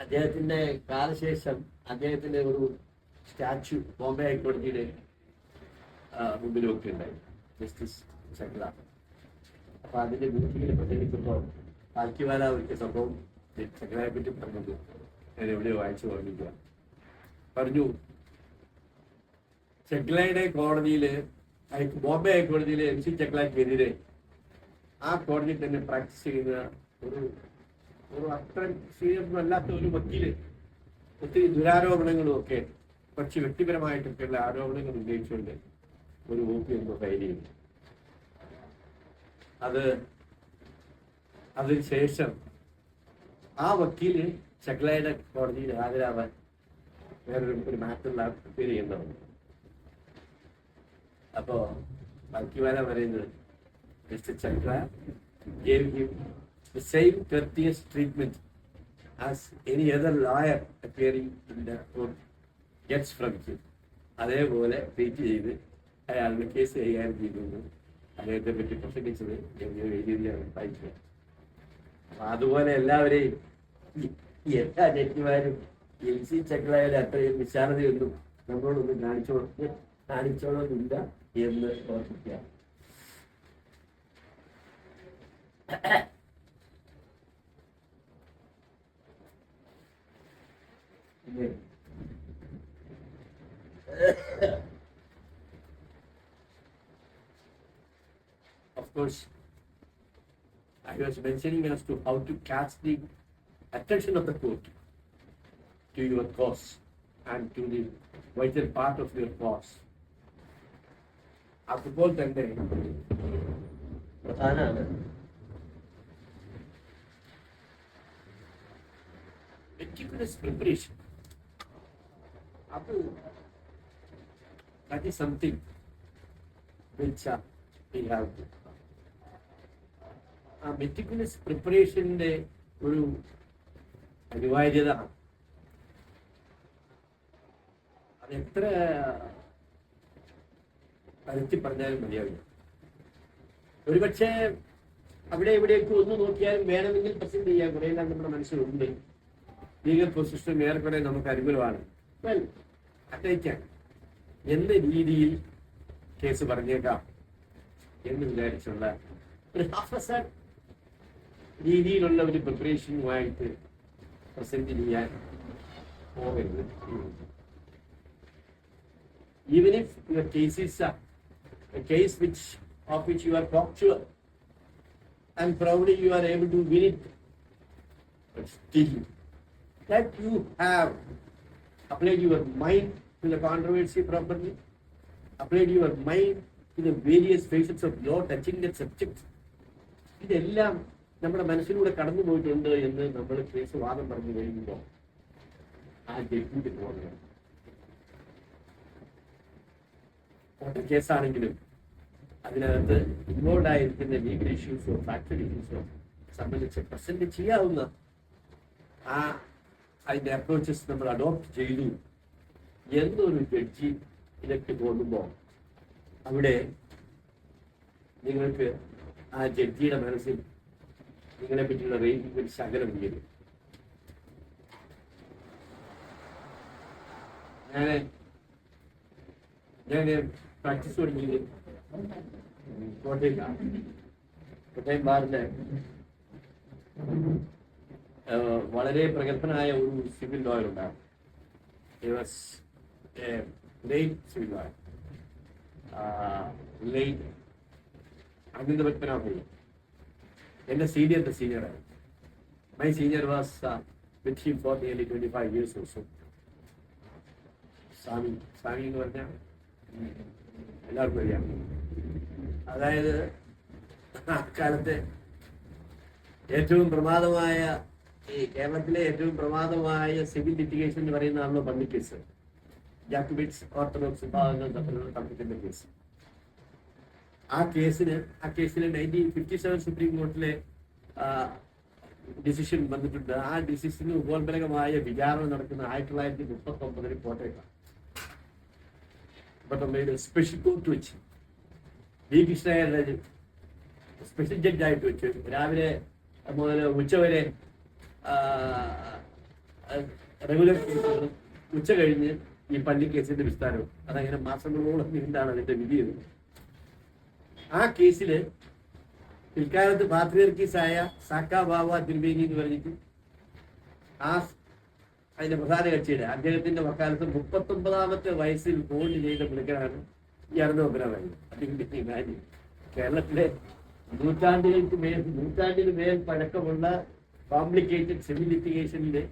അദ്ദേഹത്തിന്റെ കാലശേഷം അദ്ദേഹത്തിന്റെ ഒരു സ്റ്റാച്യു ബോംബെ ഹൈക്കോടതിയുടെ മുമ്പിലൊക്കെ ഉണ്ടായി, ജസ്റ്റിസ് ചെക്ല. അപ്പൊ അതിന്റെ ബ്യൂട്ടിയിൽ പ്രചരിക്കുമ്പോൾ പാൽക്കിവാല ഒരു സംഭവം ചെക്ലയെ പറ്റി പറഞ്ഞത് ഞാൻ എവിടെയോ വായിച്ചു ഓർമ്മിക്കുക. പറഞ്ഞു, ചെക്ലയുടെ കോടതിയില്, ബോംബെ ഹൈക്കോടതിയിലെ MC ചെക്ലയ്ക്കെതിരെ ആ കോടതിയിൽ തന്നെ പ്രാക്ടീസ് ചെയ്യുന്ന ഒരു അത്ര സ്വീകരണമല്ലാത്ത ഒരു വക്കീല് ഒത്തിരി ദുരാരോപണങ്ങളും ഒക്കെ പക്ഷെ വ്യക്തിപരമായിട്ടൊക്കെയുള്ള ആരോപണങ്ങൾ ഉന്നയിച്ചുകൊണ്ട് ഒരു OP എന്തോ ഫയൽ ചെയ്തു. അതിനുശേഷം ആ വക്കീല് ചെക്ലയുടെ കോടതിയിൽ ഹാജരാവാൻ വേറൊരു മാറ്ററിൽ പ്രിപ്പയർ ചെയ്യുന്നതാണ്. അപ്പോ പാൽക്കിവാല പറയുന്നത്, Mr. Chakla gave him the same courteous treatment as any other lawyer appearing in the court gets from him. അതേപോലെ ട്രീറ്റ് ചെയ്ത് അയാളുടെ കേസ് കൈകാര്യം ചെയ്തു. അദ്ദേഹത്തെ പറ്റി പ്രസംഗിച്ചത് എഴുതിയാണ് വായിക്കുക. അപ്പൊ അതുപോലെ എല്ലാവരെയും എല്ലാ ജഡ്ജിമാരും MC ചെക്ലയുടെ അത്രയും വിശാലതയൊന്നും നമ്മളോടൊന്നും കാണിച്ചോളന്നില്ല എന്ന് ഓർമ്മിക്കുക. Of course, I was mentioning as to how to catch the attention of the court to your cause and to the vital part of your cause. അതുപോലെ തന്നെ പ്രധാനമാണ് meticulous preparation. That is something which we have to. ആ meticulous പ്രിപ്പറേഷൻ്റെ ഒരു അനിവാര്യത അതെത്ര പരത്തി പറഞ്ഞാലും മതിയാവില്ല. ഒരുപക്ഷെ അവിടെ എവിടെയൊക്കെ ഒന്ന് നോക്കിയാലും വേണമെങ്കിൽ പ്രസന്റ് ചെയ്യാൻ കുറേയെല്ലാം നമ്മുടെ മനസ്സിലുണ്ട്. ലീഗൽ പൊസിഷൻ ഏറെക്കുറെ നമുക്ക് അനുകൂലമാണ്. വെൽ, അറ്റയ്ക്കാൻ എന്ന രീതിയിൽ കേസ് പറഞ്ഞേക്കാം എന്ന് വിചാരിച്ചുള്ള ഒരു ഹാഫ് രീതിയിലുള്ള ഒരു പ്രിപ്പറേഷനുമായിട്ട് പ്രസന്റ് ചെയ്യാൻ പോകരുത്. Even if your case is a case of which you are sure and probably you are able to win it, but still that you have applied your mind to the controversy properly, applied your mind to the various phases of law touching that subject. ഇതെല്ലാം നമ്മുടെ മനസ്സിലൂടെ കടന്നു പോയിട്ടുണ്ട് എന്ന് നമ്മൾ case വാദം പറഞ്ഞു കഴിയുമ്പോൾ ആ ജഡ്ജിന്റെ പോകുന്നത് ഓരോ കേസാണെങ്കിലും അതിനകത്ത് ഇൻവോൾവ് ആയിരിക്കുന്ന ലീഗൽ ഇഷ്യൂസോ ഫാക്ച്വൽ ഇഷ്യൂസോ സംബന്ധിച്ച് പ്രസന്റ് ചെയ്യാവുന്ന അതിന്റെ അപ്രോച്ചസ് നമ്മൾ അഡോപ്റ്റ് ചെയ്തു എന്നൊരു ജഡ്ജി ഇതൊക്കെ തോന്നുമ്പോൾ അവിടെ നിങ്ങൾക്ക് ആ ജഡ്ജിയുടെ മനസ്സിൽ നിങ്ങളെ പറ്റിയുള്ള റേറ്റിംഗ് ഒരു ശകലം ഉയരും. ഞാൻ പ്രാക്ടീസ് തുടങ്ങിയത് കോട്ടയം ബാറിന്റെ വളരെ പ്രഗത്ഭനായ ഒരു സിവിൽ ലോയർ ഉണ്ടായിരുന്നു. Civil lawyer Arvind Padmanabhan. എൻ്റെ സീനിയറായിരുന്നു. My senior was with him for nearly 25 years also. Swami എന്ന് പറഞ്ഞാൽ എല്ലാവർക്കും അറിയാം. അതായത് അക്കാലത്തെ ഏറ്റവും പ്രമാദമായ ഈ കേരളത്തിലെ ഏറ്റവും പ്രമാദമായ സിവിൽ ലിറ്റിഗേഷൻ എന്ന് പറയുന്നതാണല്ലോ പള്ളി കേസ്. ജാക്കബിറ്റ്സ് ഓർത്തഡോക്സ് വിഭാഗങ്ങൾ തമ്മിലുള്ള തർക്കത്തിന്റെ കേസ്. ആ കേസിന് 1957 സുപ്രീം കോർട്ടിലെ ഡിസിഷൻ വന്നിട്ടുണ്ട്. ആ ഡിസിഷന് ഉപോത്ബലകമായ വിചാരണ നടക്കുന്ന 1939 കോട്ടയത്താണ്. സ്പെഷ്യൽ കോർട്ട് വെച്ച് വി കൃഷ്ണയ്യരുടെ സ്പെഷ്യൽ ജഡ്ജായിട്ട് വെച്ച് രാവിലെ മുതൽ ഉച്ചവരെ റെഗുലർ കേസുകളും ഉച്ച കഴിഞ്ഞ് ഈ പള്ളി കേസിന്റെ വിസ്താരവും അതങ്ങനെ മാസങ്ങളോളം നീണ്ടാണ് അതിന്റെ വിധിയത്. ആ കേസില് പിൽക്കാലത്ത് പാത്രിയർക്കീസായ സാക്കാ ബാബ തിരുമേനി എന്ന് പറഞ്ഞിട്ട് അതിന്റെ പ്രധാന കക്ഷിയുടെ അദ്ദേഹത്തിന്റെ വക്കാലത്ത് 39ാമത്തെ വയസ്സിൽ ഹോൾഡ് ചെയ്ത പുള്ളിക്കാരാണ് ഈ അരുണോപരാജ്. കേരളത്തിലെ നൂറ്റാണ്ടിന് മേൽ പഴക്കമുള്ള കോംപ്ലിക്കേറ്റഡ് സിവിൽ ലിറ്റിഗേഷനിലെ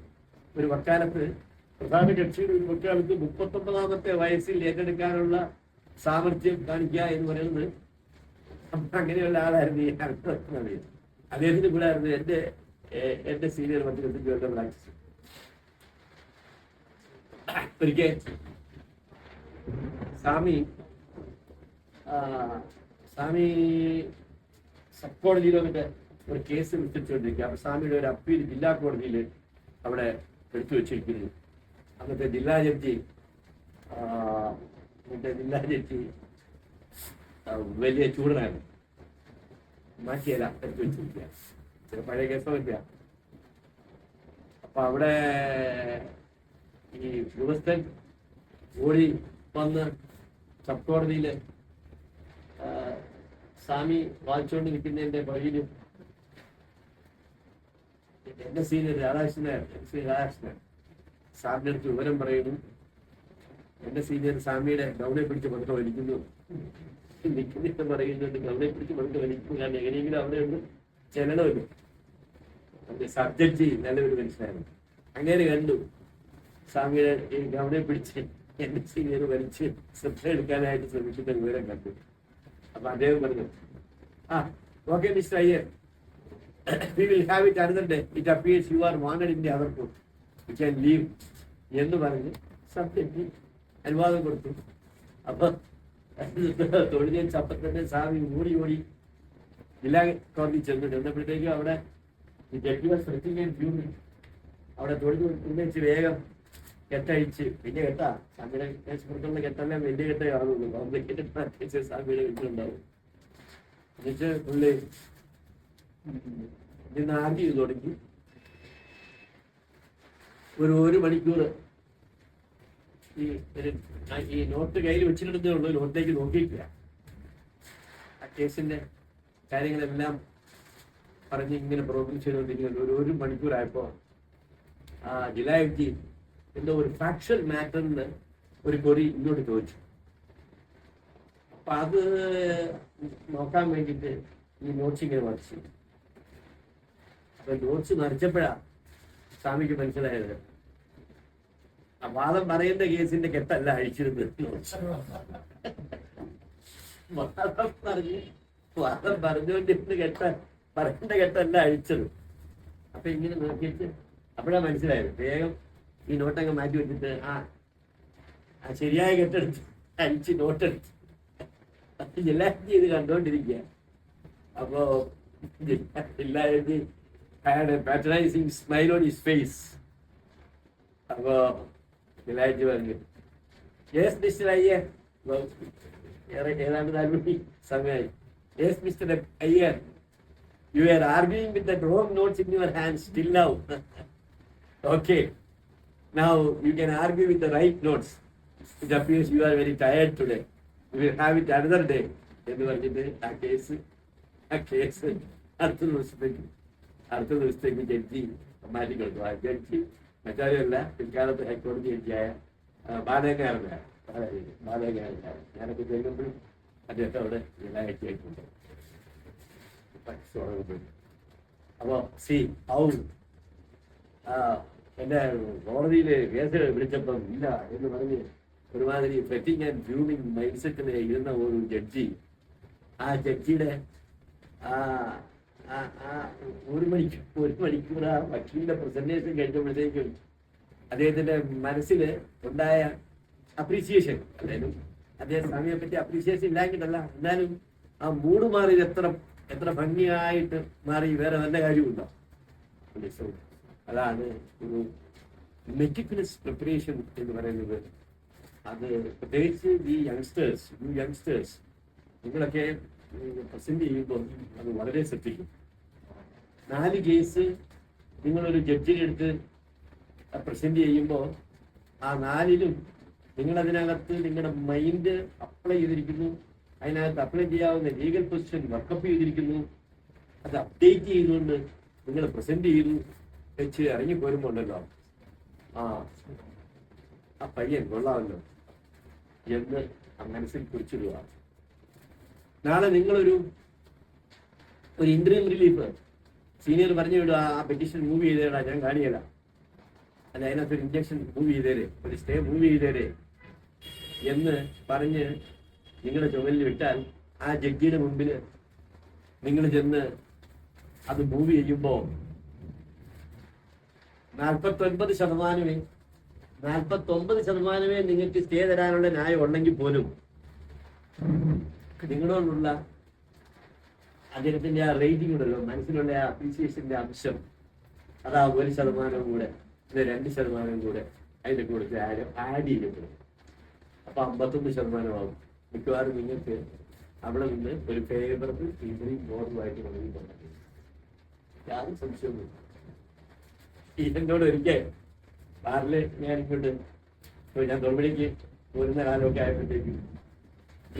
ഒരു വക്കാലത്ത് പ്രധാന കക്ഷിയുടെ ഒരു വക്കാലത്ത് 39ാമത്തെ വയസ്സിൽ ഏറ്റെടുക്കാനുള്ള സാമർഥ്യം കാണിക്കുക എന്ന് പറയുന്നത് അങ്ങനെയുള്ള ആളായിരുന്നു ഈ അരുണോപരാജ്. അദ്ദേഹത്തിന് കൂടെ ആയിരുന്നു എന്റെ സീനിയർ മധ്യവർത്തി പ്രാക്ടീസ്. ഒരിക്കൽ സ്വാമി സബ് കോടതിയിലോ മറ്റേ ഒരു കേസ് വിസ്തരിച്ചുകൊണ്ടിരിക്കുക. അപ്പൊ സ്വാമിയുടെ ഒരു അപ്പീൽ ജില്ലാ കോടതിയിൽ അവിടെ എടുത്തു വെച്ചിരിക്കുന്നു. അന്നത്തെ ജില്ലാ ജഡ്ജി വലിയ ചൂടനായിരുന്നു. മാറ്റിയല്ല, എടുത്തു വെച്ചിരിക്കുക. ചില പഴയ കേസൊക്കെ. അപ്പൊ അവിടെ ഈ ഉദ്യോഗസ്ഥൻ ഓടി വന്ന് സബ് കോടതിയില് സ്വാമി വായിച്ചുകൊണ്ട് നിൽക്കുന്നതിന്റെ വഴിയിലും എന്റെ സീനിയർ രാധാകൃഷ്ണൻ സ്വാമിയുടെ അടുത്ത് വിവരം പറയുന്നു. എന്റെ സീനിയർ സ്വാമിയുടെ ഗൗനെ പിടിച്ച് പതുക്കെ വലിക്കുന്നു. നിൽക്കുന്നിട്ട് പറയുന്നുണ്ട് ഗൗനെ പിടിച്ച് പതുക്കെ വലിക്കുന്നു. കാരണം എങ്ങനെയെങ്കിലും അവിടെ ഒന്ന് ചലനമില്ല. അതിന്റെ സബ്ജക്റ്റ് നല്ലൊരു മനുഷ്യനായിരുന്നു. അങ്ങനെ കണ്ടു സ്വാമിയുടെ ഈ ഗവനെ പിടിച്ച് എന്റെ സീനിയർ വലിച്ച് ശ്രദ്ധ എടുക്കാനായിട്ട് ശ്രമിക്കുന്ന വിവരം കണ്ടു. അപ്പൊ അദ്ദേഹം പറഞ്ഞു, okay mister Iyer, we will have it another day. It appears you are wanted in the other court. You can leave. എന്ന് പറഞ്ഞ് സബ്ജക്റ്റ് അനുവാദം കൊടുത്തു. അപ്പൊ തൊഴിൽ ചപ്പ തന്നെ സ്വാമി ഓടി ജില്ലാ കോടതി ചെന്നപ്പോഴത്തേക്കും അവിടെ ഈ ജഡ്ജി വാസ് അവിടെ തൊഴിൽ ഉന്നയിച്ച് വേഗം കെട്ടഴിച്ച് പിന്നെ കെട്ടാ സ്വാമിയുടെ പുറത്തുള്ള കെട്ടെല്ലാം വലിയ കെട്ടേ കാണുള്ളൂ. കോംപ്ലിക്കേറ്റഡ് സ്വാമിയുടെ കെട്ടുണ്ടാവും. എന്നിട്ട് പുള്ളി നിന്ന് ആർഗ്യ ചെയ്ത് തുടങ്ങി. ഒരു മണിക്കൂർ ഈ നോട്ട് കയ്യിൽ വെച്ചിട്ടുണ്ടേ ഉള്ളൂ, നോട്ടിലേക്ക് നോക്കിയിട്ടില്ല. ആ കേസിന്റെ കാര്യങ്ങളെല്ലാം പറഞ്ഞ് ഇങ്ങനെ പ്രോഗ്രാം ചെയ്തുകൊണ്ടിരിക്കുന്നത്. ഒരു മണിക്കൂറായപ്പോ ആ ജില്ലാ ജഡ്ജി എന്തോ ഒരു ഫാക്ച്വൽ മാറ്ററിന് ഒരു കൊറി ഇങ്ങോട്ട് ചോദിച്ചു. അപ്പൊ അത് നോക്കാൻ വേണ്ടിയിട്ട് ഈ നോട്ട്സ് ഇങ്ങനെ വരച്ചു. അപ്പൊ നോട്ട്സ് മറിച്ചപ്പോഴാ സ്വാമിക്ക് മനസ്സിലായത് ആ വാദം പറയുന്ന കേസിന്റെ കെട്ടല്ല അഴിച്ചിരുന്നത്. വാദം പറഞ്ഞുകൊണ്ടിരുന്ന പറയേണ്ട കെട്ടല്ല അഴിച്ചത്. അപ്പൊ ഇങ്ങനെ നോക്കിയിട്ട് അപ്പോഴാ മനസ്സിലായത്. വേഗം ഈ നോട്ടങ്ങ് മാറ്റി വെച്ചിട്ട് ആ ശരിയായ കെട്ടെടുത്ത് അഴിച്ച് നോട്ടെടുത്ത് ജില്ലാജി ഇത് കണ്ടോണ്ടിരിക്കുക. അപ്പോ ജില്ലാജി had a patronizing smile on his face. അപ്പോ ജില്ലാജി പറഞ്ഞു, യെസ് മിസ്റ്റർ അയ്യർ, ഏതാണ്ട് 4 മണി സമയമായി. Yes mister Iyer, you are arguing with the wrong notes in your hands till now. Okay, now you can argue with the right notes. It appears you are very tired today. We will have it another day. എന്ന് പറഞ്ഞിട്ട് ആ case അടുത്ത ദിവസത്തേക്ക് judge മാറ്റി കൊടുത്തു. ആ judge മറ്റാരുമല്ല, പിൽക്കാലത്ത് ഹൈക്കോടതി ജഡ്ജിയായ ബാലകാരനാണ്. ഞാനൊക്കെ ചെല്ലുമ്പോഴും അദ്ദേഹത്തെ അവിടെ ജില്ലാ ജഡ്ജിയായിട്ടുണ്ട്. അപ്പോ എന്റെ കോടതിയില് കേസ് വിളിച്ചപ്പം ഇല്ല എന്ന് പറഞ്ഞ് ഒരുമാതിരി ഫെറ്റിംഗ് ആൻഡ് ഫ്യൂമിംഗ് മൈൻഡ് സെറ്റിൽ ഇരുന്ന ഒരു ജഡ്ജി, ആ ജഡ്ജിയുടെ ഒരു മണിക്കൂർ ആ വക്കീലിന്റെ പ്രസന്റേഷൻ കഴിഞ്ഞപ്പോഴത്തേക്കും അദ്ദേഹത്തിന്റെ മനസ്സിൽ ഉണ്ടായ അപ്രീസിയേഷൻ, അതായത് അദ്ദേഹം സ്വാമിയെ പറ്റി അപ്രീസിയേഷൻ ഇല്ലാഞ്ഞിട്ടല്ല, എന്നാലും ആ മൂഡ് മാറിയത് എത്ര ഭംഗിയായിട്ട് മാറി, വേറെ നല്ല കാര്യമുണ്ടോ. അതാണ് ഒരു മെറ്റിക്കുലസ് പ്രിപ്പറേഷൻ എന്ന് പറയുന്നത്. അത് പ്രത്യേകിച്ച് ഈ യങ്സ്റ്റേഴ്സ് നിങ്ങളൊക്കെ പ്രസന്റ് ചെയ്യുമ്പോൾ അത് വളരെ ശ്രദ്ധിക്കും. 4 കേസ് നിങ്ങളൊരു ജഡ്ജിനെ എടുത്ത് പ്രസന്റ് ചെയ്യുമ്പോൾ ആ 4ലും നിങ്ങളതിനകത്ത് നിങ്ങളുടെ മൈൻഡ് അപ്ലൈ ചെയ്തിരിക്കുന്നു. അതിനകത്ത് അപ്ലൈ ചെയ്യാവുന്ന ലീഗൽ പൊസിഷൻ വർക്കപ്പ് ചെയ്തിരിക്കുന്നു. അത് അപ്ഡേറ്റ് ചെയ്തുകൊണ്ട് നിങ്ങൾ പ്രസന്റ് ചെയ്തു വെച്ച് ഇറങ്ങിപ്പോരുമ്പോൾ ഉണ്ടല്ലോ, ആ പയ്യൻ കൊള്ളാമല്ലോ എന്ന് മനസ്സിൽ കുറിച്ചിടുക. നാളെ നിങ്ങളൊരു ഇന്റർവ്യൂ റിലീഫ് സീനിയർ പറഞ്ഞു വിടുക, ആ പെറ്റീഷൻ മൂവ് ചെയ്തേടാ, ഞാൻ കാണിയല്ല, അല്ല അതിനകത്തൊരു ഇഞ്ചക്ഷൻ മൂവ് ചെയ്തേരെ, ഒരു സ്റ്റേ മൂവ് ചെയ്തേരെ എന്ന് പറഞ്ഞ് നിങ്ങളുടെ ചുമലിൽ വിട്ടാൽ ആ ജഡ്ജിയുടെ മുമ്പിൽ നിങ്ങൾ ചെന്ന് അത് മൂവ് ചെയ്യുമ്പോൾ 49% നിങ്ങൾക്ക് സ്റ്റേ തരാനുള്ള ന്യായം ഉണ്ടെങ്കിൽ പോലും നിങ്ങളോടുള്ള അദ്ദേഹത്തിന്റെ ആ റേറ്റിംഗ് ഉണ്ടല്ലോ, മനസ്സിലുള്ള ആ അപ്രീസിയേഷന്റെ അംശം, അതാ 1% കൂടെ 2% കൂടെ അതിന്റെ കൂടെ ആഡ് ചെയ്യപ്പെടും. അപ്പൊ 51% ആവും. മിക്കവാറും നിങ്ങൾക്ക് അവിടെ നിന്ന് ഒരു ഫേവറബിൾ ഇൻട്രീ ബോർഡുമായിട്ട് തുടങ്ങിയിട്ടുണ്ടെങ്കിൽ യാതൊരു സംശയമൊന്നും. എന്നോട് ഒരിക്കൽ ബാറില് ഞാൻ തൊഴിലേക്ക് പോരുന്ന കാലമൊക്കെ ആയപ്പോഴത്തേക്കും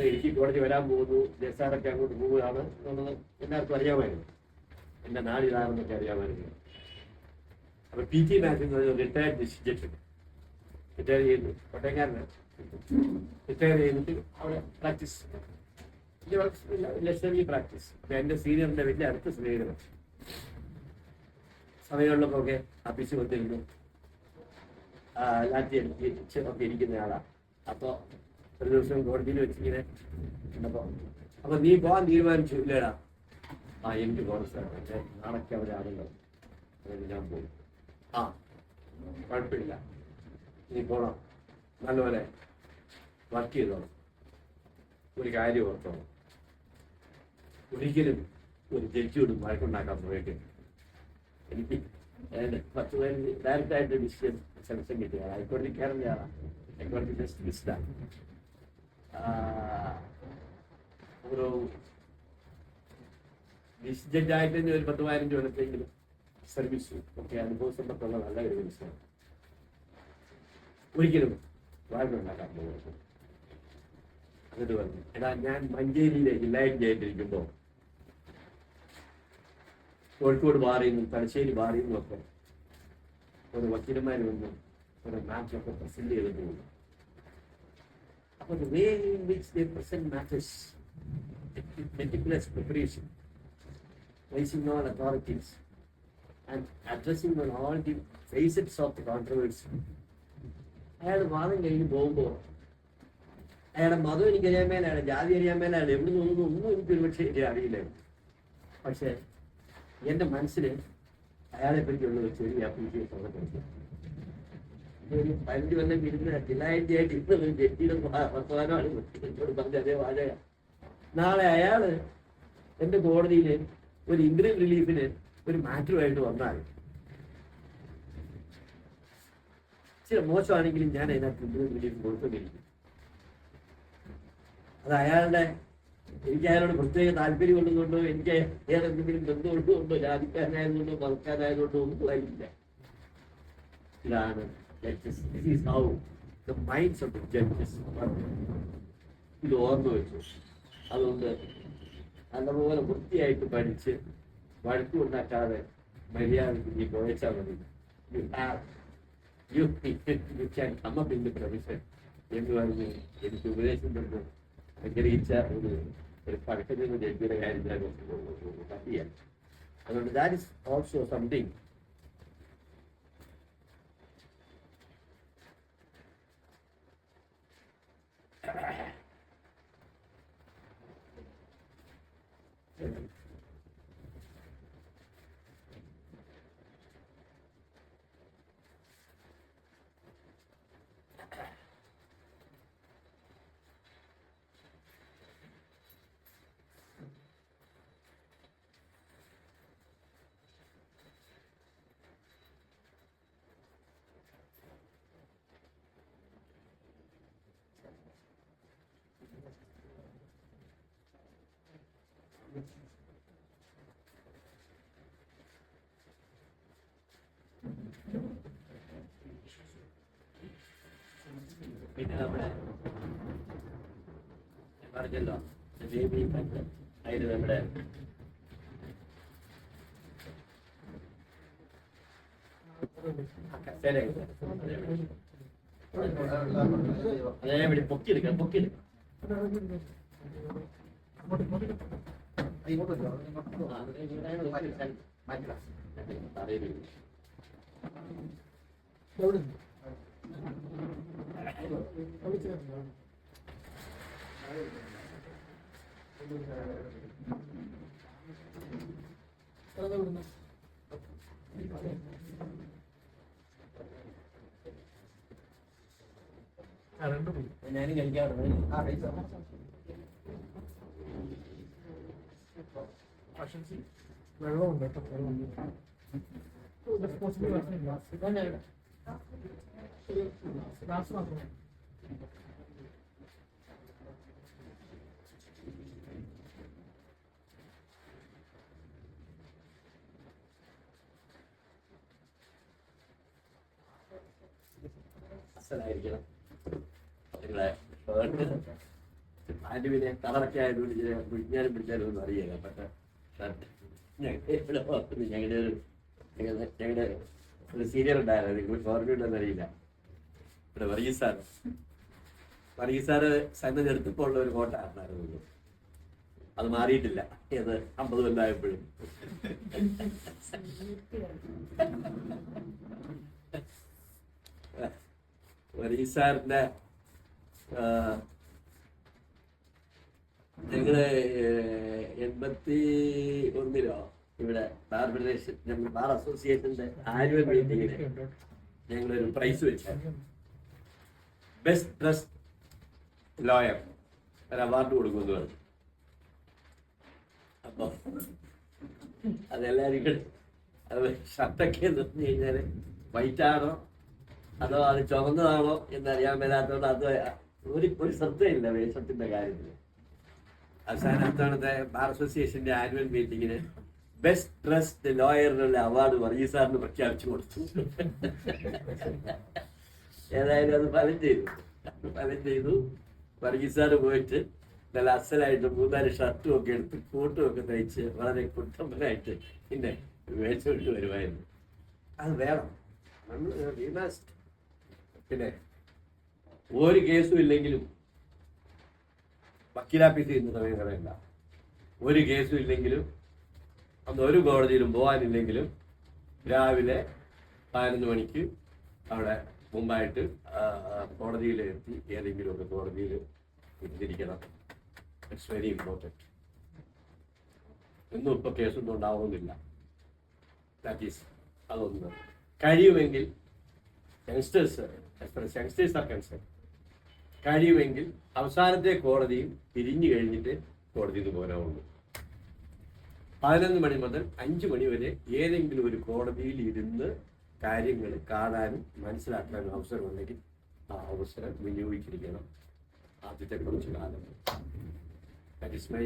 എനിക്ക് കോടതി വരാൻ പോകുന്നു, ജസ്സാറൊക്കെ അങ്ങോട്ട് പോവുകയാണ് എന്നുള്ളത് എല്ലാവർക്കും അറിയാമായിരുന്നു. എന്റെ നാടിതാണെന്നൊക്കെ അറിയാമായിരുന്നു. അപ്പൊ PT Mathew retired judge retire ചെയ്തു, കോട്ടയംകാരനാണ്. റിട്ടയർ ചെയ്തിട്ട് അവിടെ പ്രാക്ടീസ് ലക്ഷറി പ്രാക്ടീസ്. അപ്പൊ എന്റെ സീനിയറിന്റെ വലിയ അടുത്ത സ്നേഹിതനാണ്. സമയമുള്ളപ്പോഴൊക്കെ ആഫീസിൽ വന്നിരുന്നു ലാത്തി അടിച്ച് ഒക്കെ ഇരിക്കുന്നയാളാണ്. അപ്പോൾ ഒരു ദിവസം കോടതിയിൽ വെച്ചിങ്ങനെ അപ്പോൾ നീ പോകാൻ തീരുമാനിച്ചു ഇല്ലേടാ? എനിക്ക് പോകണം സാർ, പക്ഷേ നാളേക്ക് അവരാണല്ലോ, അതുകൊണ്ട് ഞാൻ പോകും. കുഴപ്പമില്ല, നീ പോകണം, നല്ലപോലെ വർക്ക് ചെയ്തോണം. ഒരു കാര്യം ഓർത്തോണം, ഒരിക്കലും ഒരു ജഡ്ജിയോടും വഴക്കുണ്ടാക്കാൻ പോയിട്ട് എനിക്ക് 10-15 ഡയറക്റ്റായിട്ട് ഡിസിഷൻ സെലക്ഷൻ കിട്ടിയ ഹൈക്കോടതി കയറുന്ന ആളാണ്. ഹൈക്കോടതി ജസ്റ്റ് മിസ്ഡാണ്. ഒരു ഡിസ്ട്രിക്ട് ജഡ്ജായിട്ട് ഒരു 10-15 കൊല്ലത്തെങ്കിലും സർവീസ് ഒക്കെ അനുഭവസമ്പത്തുള്ള നല്ല ഒരു മനുഷ്യനാണ്. ഒരിക്കലും വഴക്കുണ്ടാക്കാൻ പോകുന്നത്. എന്നിട്ട് പറഞ്ഞു, എടാ ഞാൻ മഞ്ചേരിയിലെ ജില്ലാ ജയിലിരിക്കുമ്പോൾ കോഴിക്കോട് ബാറിൽ നിന്നും തലശ്ശേരി ബാറിൽ നിന്നൊക്കെ ഒരു വക്കീലന്മാർ വന്ന് ഒരു മാച്ചൊക്കെ പ്രസന്റ് ചെയ്തിട്ട് പോകുന്നു. അപ്പോൾ the way in which they present matters, meticulous preparation, placing all authorities and addressing on all the facets of the controversy. അയാൾ വാദം കഴിഞ്ഞ് പോകുമ്പോൾ അയാളുടെ മതം എനിക്കറിയാൻ മേലെ, അയാളുടെ ജാതി അറിയാൻ മേലെ, അയാൾ എവിടെ നിന്നൊന്നും ഒന്നും എനിക്കൊരു പക്ഷേ അറിയില്ലായിരുന്നു. പക്ഷേ എൻ്റെ മനസ്സിൽ അയാളെ പറ്റിയുള്ള ഒരു ചെറിയ അപ്രീഷിയേഷൻ ഒക്കെ ഒരു 15 കൊല്ലം ഇരുന്ന് ജില്ലായിട്ട് ഇരുന്നത് ജഡ്ജിയുടെ വർത്തമാനമാണ് എന്നോട് പറഞ്ഞ അതേ വാചക. നാളെ അയാൾ എൻ്റെ കോടതിയിൽ ഒരു ഇൻഗ്രീം റിലീഫിന് ഒരു മാറ്ററുമായിട്ട് വന്നാൽ ചില മോശമാണെങ്കിലും ഞാൻ അതിനകത്ത് ഇൻഗ്രീം റിലീഫ് കൊടുത്തുകൊണ്ടിരിക്കും. അത് അയാളുടെ എനിക്ക് അയാളോട് പ്രത്യേക താല്പര്യം ഉള്ളതുകൊണ്ടോ എനിക്ക് ഏതെന്തെങ്കിലും ബന്ധമുള്ളതുകൊണ്ടോ ജാതിക്കാരനായതുകൊണ്ടോ മതക്കാരനായതുകൊണ്ടോ ഒന്നും ആയില്ല. ഇതാണ് judges. This is how the minds of the judges work. ഇത് ഓർമ്മ വെച്ചു. അതുകൊണ്ട് നല്ലപോലെ വൃത്തിയായിട്ട് പഠിച്ച് വഴക്കുണ്ടാക്കാതെ മര്യാദയ്ക്ക് നീ പോയച്ചാൽ മതി. You can come up in the profession എന്ന് പറഞ്ഞ് എനിക്ക് ഉപദേശം തന്നു അനുഗ്രഹിച്ച ഒരു പഠിക്കുന്ന ജഡ്ജിയുടെ കാര്യത്തിലാണ് പറ്റിയാണ്. അതുകൊണ്ട് ദാറ്റ് ഇസ് ഓൾസോ സംതിങ്. പിന്നെ നമ്മുടെ പറഞ്ഞല്ലോ ബേബി അതിന് നമ്മുടെ അതേപടി പൊക്കിയെടുക്കാം ഞാനും കഴിക്കാറുണ്ട്. വെള്ളമുണ്ട് കേട്ടോ, ഗ്ലാസ് മാത്രം. അസലായിരിക്കണം. നിങ്ങളെ ആൻഡ് പിന്നെ കളറൊക്കെ ആയതുകൊണ്ട് പിടിച്ചാലും പിടിച്ചാലും ഒന്നും അറിയില്ല. പക്ഷേ ഞങ്ങളുടെ ഒരു സീരിയൽ ഉണ്ടായിരുന്നു, നിങ്ങൾ ഓർമ്മയുണ്ടെന്ന് അറിയില്ല. ഇവിടെ വർഗീസ് സാറ് സന്നദ്ധ എടുത്തപ്പോൾ ഉള്ള ഒരു കോട്ട ആയിരുന്നു. അത് മാറിയിട്ടില്ല. ഏത് 50 കൊല്ലമായപ്പോഴും. സാറിന്റെ ഞങ്ങള് 81 ഇവിടെ ബാർ ഫെഡറേഷൻ, ഞങ്ങൾ ബാർ അസോസിയേഷന്റെ ആനുവൽ മീറ്റിങ്ങിന് ഞങ്ങളൊരു പ്രൈസ് വെച്ചായിരുന്നു. ബെസ്റ്റ് ഡ്രസ്ഡ് ലോയർ ഒരു അവാർഡ് കൊടുക്കുമെന്ന് പറഞ്ഞു. അപ്പൊ അതെല്ലാവരും കൂടെ അത് ഷർട്ടൊക്കെ എന്ന് പറഞ്ഞു കഴിഞ്ഞാൽ വൈറ്റാണോ അതോ അത് ചുവന്നതാണോ എന്നറിയാൻ മേലാത്തതുകൊണ്ട് അത് ഒരു ശ്രദ്ധയില്ല വേഷത്തിന്റെ കാര്യത്തിൽ. അവസാനം അത്തവണത്തെ ബാർ അസോസിയേഷന്റെ ആനുവൽ മീറ്റിങ്ങിന് ബെസ്റ്റ് ഡ്രസ്ഡ് ലോയറിനുള്ള അവാർഡ് വർഗീസ് സാറിന് പ്രഖ്യാപിച്ചു കൊടുത്തു. ഏതായാലും അത് ഫലം ചെയ്തു. വർഗീസ് സാറ് പോയിട്ട് നല്ല അസലായിട്ട് 3-4 ഷർട്ടും ഒക്കെ എടുത്ത് കോട്ടും ഒക്കെ തയ്ച്ച് വളരെ കുട്ടമ്പനായിട്ട് പിന്നെ മേടിച്ചുകൊണ്ട് വരുമായിരുന്നു. അത് വേണം. പിന്നെ ഒരു കേസും ഇല്ലെങ്കിലും വക്കീലാഫീസ് ചെയ്യുന്ന സമയങ്ങളല്ല, ഒരു കേസും ഇല്ലെങ്കിലും അന്ന് ഒരു കോടതിയിലും പോകാനില്ലെങ്കിലും രാവിലെ 11 മണിക്ക് അവിടെ മുമ്പായിട്ട് കോടതിയിൽ എത്തി ഏതെങ്കിലുമൊക്കെ കോടതിയിൽ ഇരുന്നിരിക്കണം. It's very important. ഒന്നും ഇപ്പോൾ കേസൊന്നും ഉണ്ടാവുന്നില്ല. ദാറ്റ് ഈസ് അതൊന്ന്. കഴിയുമെങ്കിൽ യങ്സ്റ്റേഴ്സ് ആർ കൺസേൺ, കഴിയുമെങ്കിൽ അവസാനത്തെ കോടതിയും പിരിഞ്ഞു കഴിഞ്ഞിട്ട് കോടതിയിൽ നിന്ന് പോരാവുള്ളൂ. 11 മണി മുതൽ 5 മണി വരെ ഏതെങ്കിലും ഒരു കോടതിയിൽ ഇരുന്ന് കാര്യങ്ങൾ കാണാനും മനസ്സിലാക്കാനും അവസരമുണ്ടെങ്കിൽ ആ അവസരം വിനിയോഗിച്ചിരിക്കണം ആദ്യത്തെ കുറച്ച് കാലം. That is my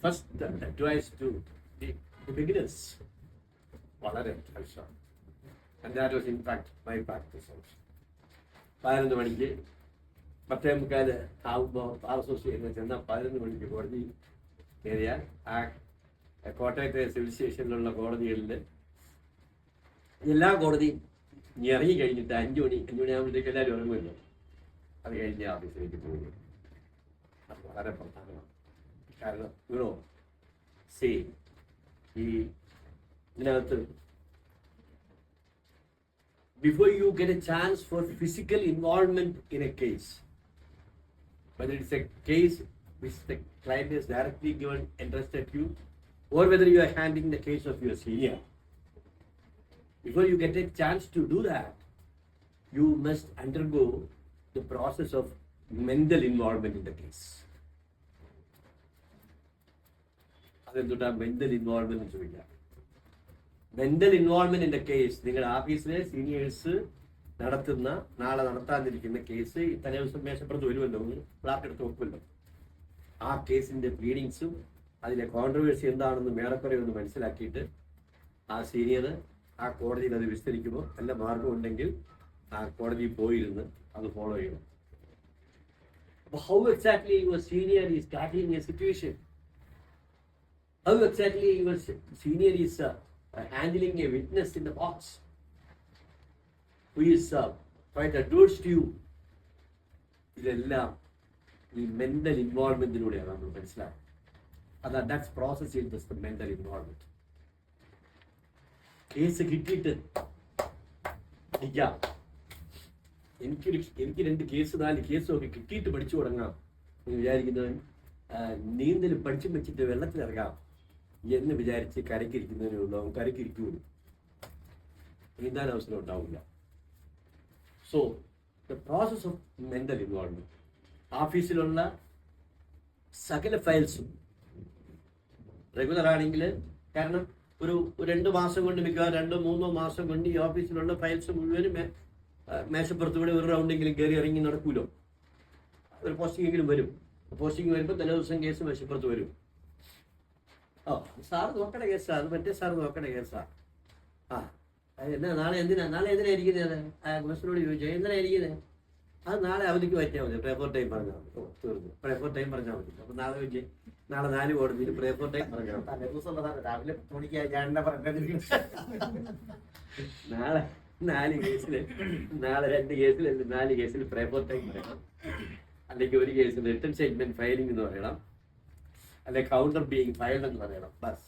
first advice to the beginners. വളരെ അത്യാവശ്യമാണ്. And that was in fact my practice also. 11 മണിക്ക് 10:45 ആകുമ്പോൾ ബാർ അസോസിയേഷനിൽ ചെന്നാൽ 11 മണിക്ക് കോടതി കയറിയാൽ ആ കോട്ടയത്തെ സിവിൽ സ്റ്റേഷനിലുള്ള കോടതികളിൽ എല്ലാ കോടതിയും ഇനി ഇറങ്ങി കഴിഞ്ഞിട്ട് 5 മണിയാകുമ്പോഴത്തേക്ക് എല്ലാവരും ഇറങ്ങുമല്ലോ. അത് കഴിഞ്ഞ് ഓഫീസിലേക്ക് പോകുന്നു. അത് വളരെ പ്രധാനമാണ്. കാരണം ഈ ഇതിനകത്ത് before you get a chance for physical involvement in a case, whether it's a case which the client is directly given entrusted you, or whether you are handling the case of your senior, before you get a chance to do that, you must undergo the process of mental involvement in the case. അതെന്തുട്ടാ mental involvement എന്ന് ചോദിക്കാം. Mental involvement in the case, നിങ്ങളുടെ ഓഫീസിലെ seniors നടത്തുന്ന നാളെ നടത്താനിരിക്കുന്ന case തലേ ദിവസം മേശപ്പുറത്ത് വരുമല്ലോ, ക്ലാർക്ക് എടുത്ത് വെക്കുമല്ലോ. ആ കേസിന്റെ പ്ലീഡിങ്സും അതിലെ കോൺട്രവേഴ്സി എന്താണെന്ന് മേറെക്കുറെ ഒന്ന് മനസ്സിലാക്കിയിട്ട് ആ സീനിയർ ആ കോടതിയിൽ അത് വിസ്തരിക്കുമ്പോൾ നല്ല മാർഗം ഉണ്ടെങ്കിൽ ആ കോടതിയിൽ പോയിരുന്ന് അത് ഫോളോ ചെയ്യണം. അപ്പോൾ how exactly your senior is tackling A situation, how exactly your senior is handling a witness in the box who is quite adverse to you, ഇതെല്ലാം ഈ മെന്റൽ ഇൻവോൾവ്മെന്റിലൂടെയാണ് നമ്മൾ മനസ്സിലാക്കുക. That's process in this mental involvement. Case കിട്ടിയിട്ട് എനിക്ക് 2 case 4 കേസും ഒക്കെ കിട്ടിയിട്ട് പഠിച്ചു തുടങ്ങാം എന്ന് വിചാരിക്കുന്നവൻ നീന്തൽ പഠിച്ചും വെച്ചിട്ട് വെള്ളത്തിലിറങ്ങാം എന്ന് വിചാരിച്ച് കരക്കിരിക്കുന്നതിനുള്ളൂ. അവൻ കരക്കിരിക്കുള്ളൂ, നീന്താൻ അവസരം ഉണ്ടാവില്ല. So the process of mental involvement, ഓഫീസിലുള്ള സകല ഫയൽസും റെഗുലർ ആണെങ്കിൽ, കാരണം ഒരു 2 മാസം കൊണ്ട് മിക്കവാറും 2-3 മാസം കൊണ്ട് ഈ ഓഫീസിലുള്ള ഫയൽസ് മുഴുവനും മേശപ്പുറത്തൂടെ ഒരു റൗണ്ടെങ്കിലും കയറി ഇറങ്ങി നടക്കൂലോ. ഒരു പോസ്റ്റിംഗെങ്കിലും വരും. പോസ്റ്റിംഗ് വരുമ്പോൾ തലേ ദിവസം കേസ് മേശപ്പുറത്ത് വരും. സാറ് നോക്കണ കേസാ, അത് മറ്റേ സാറ് നോക്കണ കേസാ. എന്നാ നാളെ എന്തിനാ ഇരിക്കുന്നത്? മിസ്റ്ററോട് ചോദിച്ചു എന്തിനാ ഇരിക്കുന്നത്? അത് നാളെ അവധിക്ക് പറ്റിയാൽ മതി, പ്രേഫോർ ടൈം പറഞ്ഞാൽ മതി. തീർന്നു, പ്രേഫോർ ടൈം പറഞ്ഞാൽ മതി. അപ്പൊ നാളെ വെച്ച് നാളെ 4 കോടതിയിൽ പ്രേഫോർ ടൈം പറഞ്ഞാൽ മതി. രാവിലെ 10 മണിക്ക് ഞാൻ നാളെ 4 കേസിൽ, നാളെ 2 കേസിൽ 4 കേസിൽ പ്രേഫോർ ടൈം പറയണം. അല്ലെങ്കിൽ ഒരു കേസിൽ റിട്ടൺ സ്റ്റേറ്റ്മെന്റ് ഫയലിംഗ് എന്ന് പറയണം. അല്ലെ കൗണ്ടർ ബീയിങ് ഫയൽഡ് എന്ന് പറയണം, ബസ്.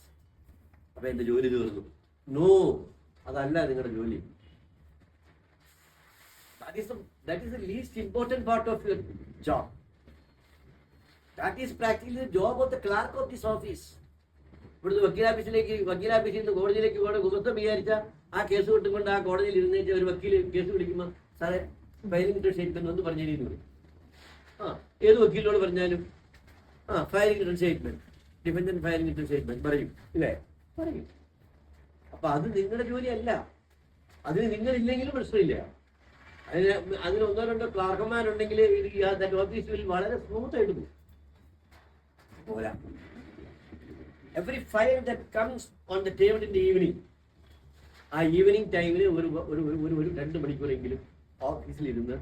അപ്പൊ എന്റെ ജോലി തീർന്നു. നോ, അതല്ല നിങ്ങളുടെ ജോലി. That is the least important part of your job. That is practically the job of the clerk of this office. ഇവിടുന്ന് വക്കീലാഫീസിൽ നിന്ന് കോടതിയിലേക്ക് പോകണം. ഗുമസ്തം വിചാരിച്ചാൽ ആ കേസ് കിട്ടുകൊണ്ട് ആ കോടതിയിൽ ഇരുന്നേച്ച് ഒരു വക്കീൽ കേസ് വിളിക്കുമ്പോൾ സാറേ ഫയലിംഗ് റിട്ടേൺ സ്റ്റേറ്റ്മെന്റ് ഒന്ന് പറഞ്ഞു തരുന്നു. ഏത് വക്കീലിനോട് പറഞ്ഞാലും filing return statement, defendant filing return statement പറയും, ഇല്ലേ? പറയും. അപ്പൊ അത് നിങ്ങളുടെ ജോലിയല്ല. അതിന് നിങ്ങളില്ലെങ്കിലും പ്രശ്നമില്ല. അതിന് ഒന്നോ രണ്ടോ ക്ലാർക്കന്മാരുണ്ടെങ്കിൽ ഓഫീസിൽ വളരെ സ്മൂത്ത് ആയിട്ട് പോകും. പോരാ, every file that comes on the table in the evening, ആ ഈവനിങ് ടൈമിൽ ഒരു 2 മണിക്കൂറെങ്കിലും ഓഫീസിലിരുന്ന്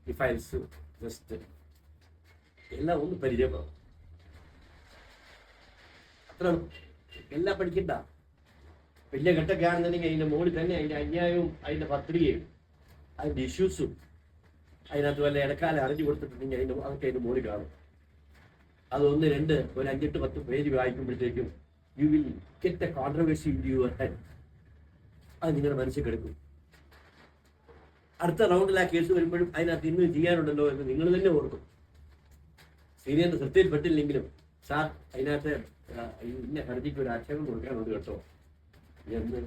ഈ ഫയൽസ് ജസ്റ്റ് എല്ലാം ഒന്ന് പരിചയപ്പെടും. അത്ര എല്ലാം പഠിക്കണ്ട. വലിയ ഘട്ടമൊക്കെ ആണെന്നുണ്ടെങ്കിൽ അതിൻ്റെ മുകളിൽ തന്നെ അതിൻ്റെ അന്യായവും അതിൻ്റെ പത്രികയും അതിൻ്റെ ഇഷ്യൂസും അതിനകത്ത് വല്ല ഇടക്കാലം അറിഞ്ഞു കൊടുത്തിട്ടുണ്ടെങ്കിൽ അതൊക്കെ അതിൻ്റെ മുകളിൽ കാണും. അത് 1, 2, ഒരു 5, 8, 10 പേജ് വായിക്കുമ്പോഴത്തേക്കും you will get a controversy in your head. അത് നിങ്ങളുടെ മനസ്സിൽ കിടക്കും. അടുത്ത റൗണ്ടിൽ ആ കേസ് വരുമ്പോഴും അതിനകത്ത് ഇന്ന് ചെയ്യാനുണ്ടല്ലോ എന്ന് നിങ്ങൾ തന്നെ ഓർക്കും. സീനിയറിന്റെ ശ്രദ്ധയിൽപ്പെട്ടില്ലെങ്കിലും സാർ അതിനകത്ത് ഇന്ന ഹർജിക്ക് ഒരു ആക്ഷേപം കൊടുക്കാനുണ്ട് കേട്ടോ എന്ന്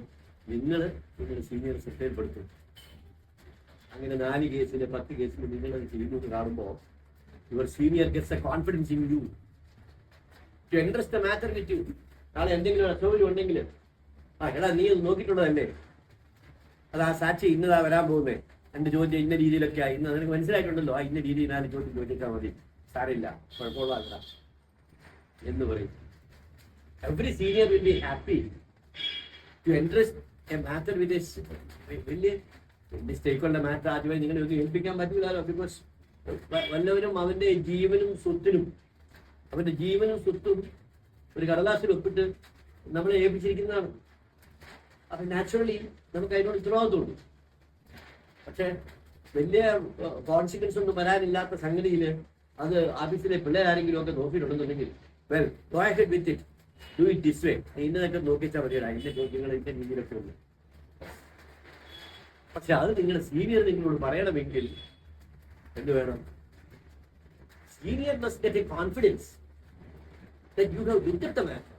നിങ്ങളുടെ സീനിയർ ശ്രദ്ധയിൽപ്പെടുത്തും. അങ്ങനെ 4 കേസിന് 10 കേസിന് നിങ്ങളത് ചെയ്യുന്നത് കാണുമ്പോൾ your senior gets a confidence in you to entrust the matter with you. നാളെ എന്തെങ്കിലും അസൗകര്യം ഉണ്ടെങ്കിൽ എടാ നീ അത് നോക്കിയിട്ടുള്ളതല്ലേ, അത് ആ സാക്ഷി ഇന്നതാ വരാൻ പോകുന്നത്, എൻ്റെ ചോദ്യം ഇന്ന രീതിയിലൊക്കെ ഇന്ന് നിനക്ക് മനസ്സിലായിട്ടുണ്ടല്ലോ, ഇന്ന രീതിയിൽ 4 ചോദ്യം ചോദിച്ചാൽ മതി, സാരില്ല, കുഴപ്പമുള്ള എന്ന് പറയും. Every senior will be happy to entrust a matter with വലിയ സ്റ്റേക്കുള്ള മാറ്റർ ആദ്യമായി നിങ്ങളെ ഒന്നും ഏൽപ്പിക്കാൻ പറ്റില്ലല്ലോ. ബിക്കോസ് വല്ലവരും അവന്റെ ജീവനും സ്വത്തും ഒരു കടലാസിൽ ഒപ്പിട്ട് നമ്മളെ ഏൽപ്പിച്ചിരിക്കുന്നതാണ്. അപ്പൊ നാച്ചുറലി നമുക്ക് അതിനോട് ഉത്തരവാദിത്തമുണ്ട്. പക്ഷെ വലിയ കോൺസിക്വൻസ് ഒന്നും വരാനില്ലാത്ത സംഗതിയിൽ അത് ഓഫീസിലെ പിള്ളേരാരെങ്കിലും ഒക്കെ നോക്കിയിട്ടുണ്ടെന്നുണ്ടെങ്കിൽ well go ahead with it, do it this way, ഇന്നതൊക്കെ നോക്കിച്ചാൽ മതിയടാ, ഇന്ന ചോദ്യങ്ങൾ ഇന്ന രീതിയിലൊക്കെ ഉണ്ട്. പക്ഷെ അത് നിങ്ങളുടെ സീനിയർ നിങ്ങളോട് പറയണമെങ്കിൽ എന്ത് വേണം? Senior must get A confidence that you have looked at the matter,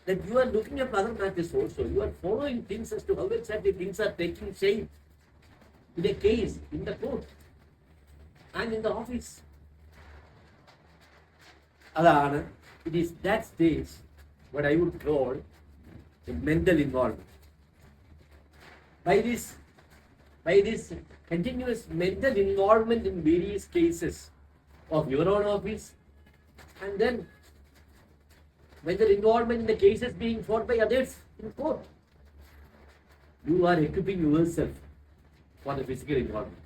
that you are looking at other matters also, you are following things as to how exactly things are taking shape in a case, in the court and in the office. Adana, it is that stage what I would call the mental involvement. By this continuous mental involvement in various cases of your own office, and then when the involvement in the cases being fought by others in court, you are equipping yourself for the physical involvement.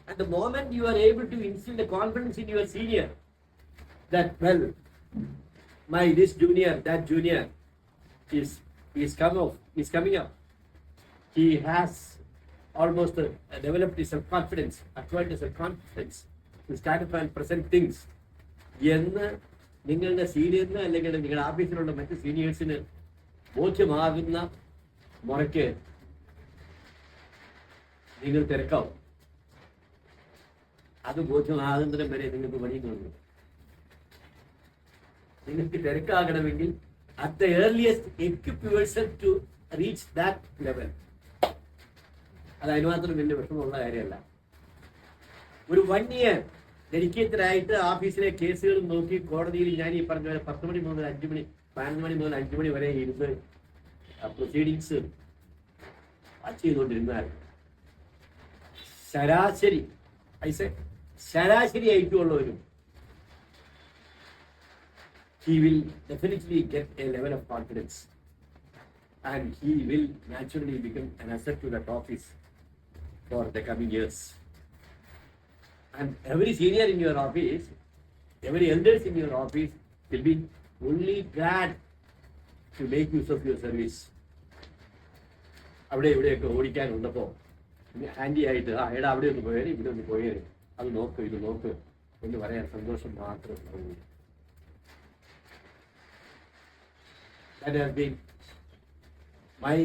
And the moment you are able to instill the confidence in your senior that, well, this junior, that junior is coming up, he has almost developed his self-confidence, acquired his self-confidence to stand up and present things എന്ന് നിങ്ങളുടെ സീനിയറിന് അല്ലെങ്കിൽ നിങ്ങളുടെ ഓഫീസിലുള്ള മറ്റ് സീനിയേഴ്സിന് ബോധ്യമാകുന്ന മുറയ്ക്ക് നിങ്ങൾ തിരക്കാവും. അത് ബോധ്യമാകുന്നതിനും വരെ നിങ്ങൾക്ക് പണിയുന്നുണ്ട്. നിങ്ങൾക്ക് തിരക്കാകണമെങ്കിൽ at the earliest equip yourself to reach that level. അത് അതിനുമാത്രം വലിയ വിഷമമുള്ള കാര്യമല്ല. ഒരു 1 year ഡെഡിക്കേറ്റഡ് ആയിട്ട് ഓഫീസിലെ കേസുകൾ നോക്കി കോടതിയിൽ ഞാൻ ഈ പറഞ്ഞ പോലെ 10 മണി മുതൽ 5 മണി 11 മണി മുതൽ 5 മണി വരെ ഇരുന്ന് പ്രൊസീഡിങ്സ് ചെയ്തുകൊണ്ടിരുന്നാൽ ശരാശരി ഐക്യമുള്ളവരും he will definitely get a level of confidence and he will naturally become an asset to that office for the coming years. And every senior in your office, every elders in your office will be only glad to make use of your service. അവിടെ ഇവിടെയൊക്കെ ഓടിക്കാനുണ്ടപ്പോൾ handy ആയിട്ട് എടാ അവിടെ ഒന്ന് പോയേനെ ഇവിടെ ഒന്ന് പോയേനെ അത് നോക്ക് ഇത് നോക്ക് എന്ന് പറയാൻ സന്തോഷം മാത്രമേ ഉണ്ടാവുള്ളൂ. That has been my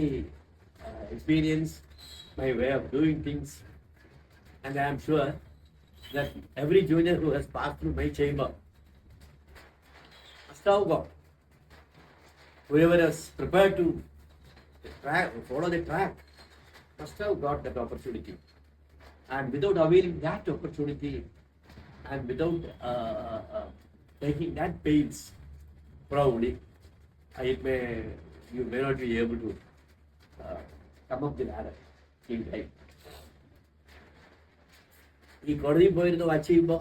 experience, my way of doing things, and I am sure that every junior who has passed through my chamber must have got. Whoever is prepared to follow the track must have got that opportunity. And without availing that opportunity and without taking that pains proudly, you may not be able to come up the ladder in life. ഈ കോടതിയിൽ പോയിരുന്ന് watch ചെയ്യുമ്പോൾ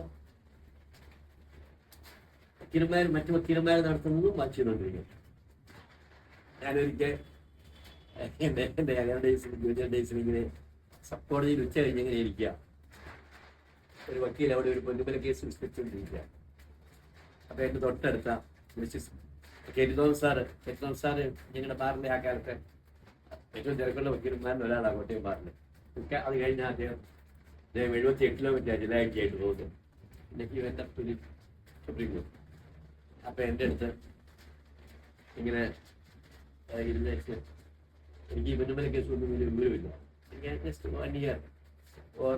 മറ്റു വക്കീലന്മാർ നടത്തുന്നതും watch ചെയ്തുകൊണ്ടിരിക്കും. ഞാനൊരിക്കൽ എൻ്റെ younger ഡേയ്സിൽ junior ഡേയ്സിൽ ഇങ്ങനെ സബ് കോടതിയിൽ ഉച്ച കഴിഞ്ഞ് ഇങ്ങനെ ഇരിക്കുക. ഒരു വക്കീൽ അവിടെ ഒരു പൊന്നുമല കേസ് വിസ്തരിച്ചുകൊണ്ടിരിക്കുക. അപ്പോൾ എൻ്റെ തൊട്ടടുത്ത മിസ്സസ് കെരിതോൾ സാറ് ഞങ്ങളുടെ ബാറിൻ്റെ ആ കാലത്ത് ഏറ്റവും തിരക്കുള്ള വക്കീലന്മാരിൽ ഒരാളാണ് കോട്ടയം ബാറിൽ. അത് കഴിഞ്ഞാൽ അദ്ദേഹം 78 കിലോമീറ്റർ അജിലായിട്ടായിട്ട് പോകുന്നത്. എനിക്ക് എൻ്റെ സുപ്രീം കോടതി. അപ്പോൾ എൻ്റെ അടുത്ത് ഇങ്ങനെ ഇരുന്നേക്ക് എനിക്ക് ഈ പൊന്നുമല കേസ് ഒന്നും വലിയ വിവരമില്ല. എനിക്ക് just 1 year or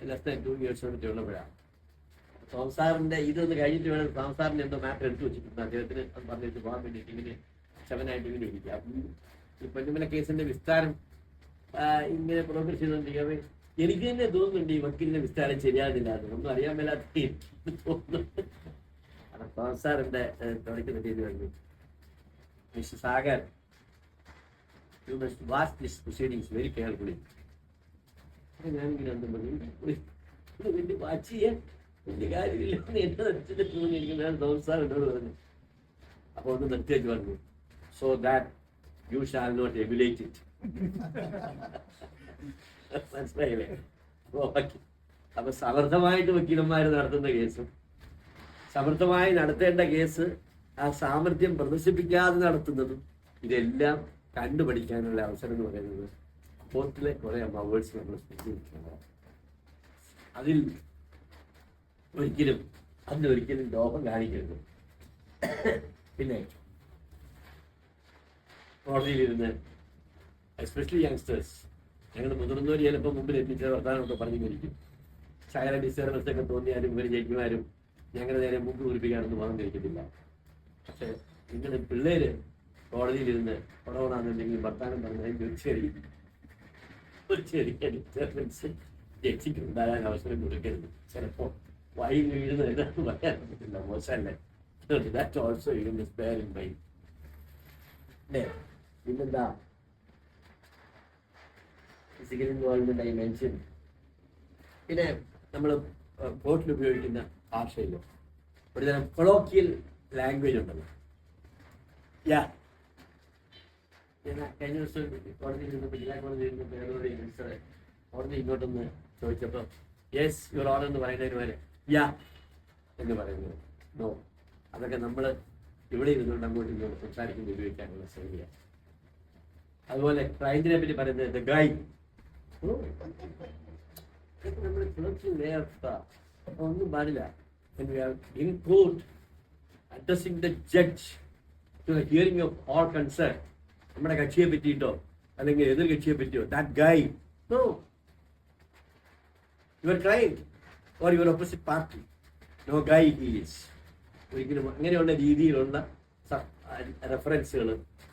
less than 2 years കൊണ്ട് ഉള്ളപ്പോഴാണ് സംസാറിൻ്റെ ഇതൊന്ന് കഴിഞ്ഞിട്ട് വേണം സംസാറിൻ്റെ എന്തോ മാറ്റർ എടുത്തു വെച്ചിട്ടുണ്ട്. അദ്ദേഹത്തിന് അത് പറഞ്ഞിട്ട് പോകാൻ വേണ്ടിയിട്ട് ഇങ്ങനെ 7 ആയിട്ട് ഇങ്ങനെ ഇരിക്കുക. അപ്പം ഈ പൊന്നുമല കേസിൻ്റെ വിസ്താരം ഇങ്ങനെ പ്രോഗ്രസ് ചെയ്തുകൊണ്ടിരിക്കുക. എനിക്ക് തന്നെ തോന്നുന്നുണ്ട് ഈ വക്കീലിന്റെ വിസ്താരം ശരിയാകുന്നില്ല. ഒന്നും അറിയാൻ മേലാത്ത തോന്നുന്നു. സംസാറിൻ്റെ തുടക്കുന്ന രീതി പറഞ്ഞു, mister Sagar, you must watch these proceedings very carefully. ഞാനിങ്ങനെ എന്തും പറഞ്ഞു, വലിയ വാച്ച് ചെയ്യാൻ വലിയ കാര്യമില്ല എന്നെ നിർത്തിട്ട് തോന്നിയിരിക്കുന്നതാണ് സംസാർ എന്നോട് പറഞ്ഞു. അപ്പോൾ ഒന്ന് നിർത്തിയേക്ക് പറഞ്ഞു, so that you shall not emulate it. മനസ്സിലായില്ലേ? അപ്പൊ സമർത്ഥമായിട്ട് വക്കീലന്മാർ നടത്തുന്ന കേസും സമർത്ഥമായി നടത്തേണ്ട കേസ് ആ സാമർഥ്യം പ്രദർശിപ്പിക്കാതെ നടത്തുന്നതും ഇതെല്ലാം കണ്ടുപഠിക്കാനുള്ള അവസരം എന്ന് പറയുന്നത് കോർട്ടിലെ കുറെ അവേഴ്സ് നമ്മൾ സ്പെഷ്യൽ. അതിൽ ഒരിക്കലും ലോകം കാണിക്കരുത്. പിന്നെ കോടതിയിലിരുന്ന് എസ്പെഷ്യലി യങ്സ്റ്റേഴ്സ്, ഞങ്ങൾ മുതിർന്നവർ ചിലപ്പോൾ മുമ്പിൽ എത്തിച്ച വർത്താനമൊക്കെ പറഞ്ഞു മരിക്കും. ശകല ഡിസ്റ്റർബൻസ് ഒക്കെ തോന്നിയാലും ഇവർ ജയിക്കുമാരും ഞങ്ങളുടെ നേരെ മുമ്പ് കുറിപ്പിക്കാനൊന്നും വന്നിരിക്കത്തില്ല. പക്ഷെ നിങ്ങളുടെ പിള്ളേര് കോടതിയിലിരുന്ന് കൊടവണമെന്നുണ്ടെങ്കിൽ വർത്താനം പറഞ്ഞാൽ ഒരു ചെറിയ ഡിസ്റ്റർബൻസ് ജഡ്ജിക്ക് ഉണ്ടാകാൻ അവസരം കൊടുക്കരുത്. ചിലപ്പോൾ വൈകി വീഴുന്നത് എന്താണെന്ന് പറയാൻ പറ്റില്ല, മോശമല്ലേ? That also you must bear in mind. പിന്നെന്താ ഫിസിക്കൽ ഇൻവോൾവ്മെന്റ് ആയി മെൻഷൻ. പിന്നെ നമ്മൾ കോർട്ടിൽ ഉപയോഗിക്കുന്ന ഭാഷയിലോ ഒരു തരം കൊളോക്കിയൽ ലാംഗ്വേജ് ഉണ്ടല്ലോ. കഴിഞ്ഞ ദിവസം കോടതിയിൽ നിന്നപ്പോൾ ജില്ലാ കോടതിയിൽ നിന്ന് വേറൊരു മിനിസ്റ്ററെ കോടതി ഇങ്ങോട്ടൊന്ന് ചോദിച്ചപ്പോൾ യെസ് യുവർ ഓർഡർ എന്ന് പറയുന്നതിന് വരെ യാ എന്ന് പറയുന്നത് നോ. അതൊക്കെ നമ്മൾ ഇവിടെ ഇരുന്നുകൊണ്ട് അങ്ങോട്ടും ഇങ്ങോട്ട് സംസാരിക്കുന്ന ഉപയോഗിക്കാനുള്ള ശൈലിയാണ്. അതുപോലെ ക്ലൈന്റിനെ പറ്റി പറയുന്നത് ദ ഗൈ. ഒന്നും പാടില്ല. In court, addressing the judge to the hearing of all concerned, നമ്മുടെ കക്ഷിയെ പറ്റിയിട്ടോ അല്ലെങ്കിൽ എതിർ കക്ഷിയെ പറ്റിയോ that guy, no, your client or your opposite party, no guy he is. ഒരിക്കലും അങ്ങനെയുള്ള രീതിയിലുള്ള റെഫറൻസുകൾ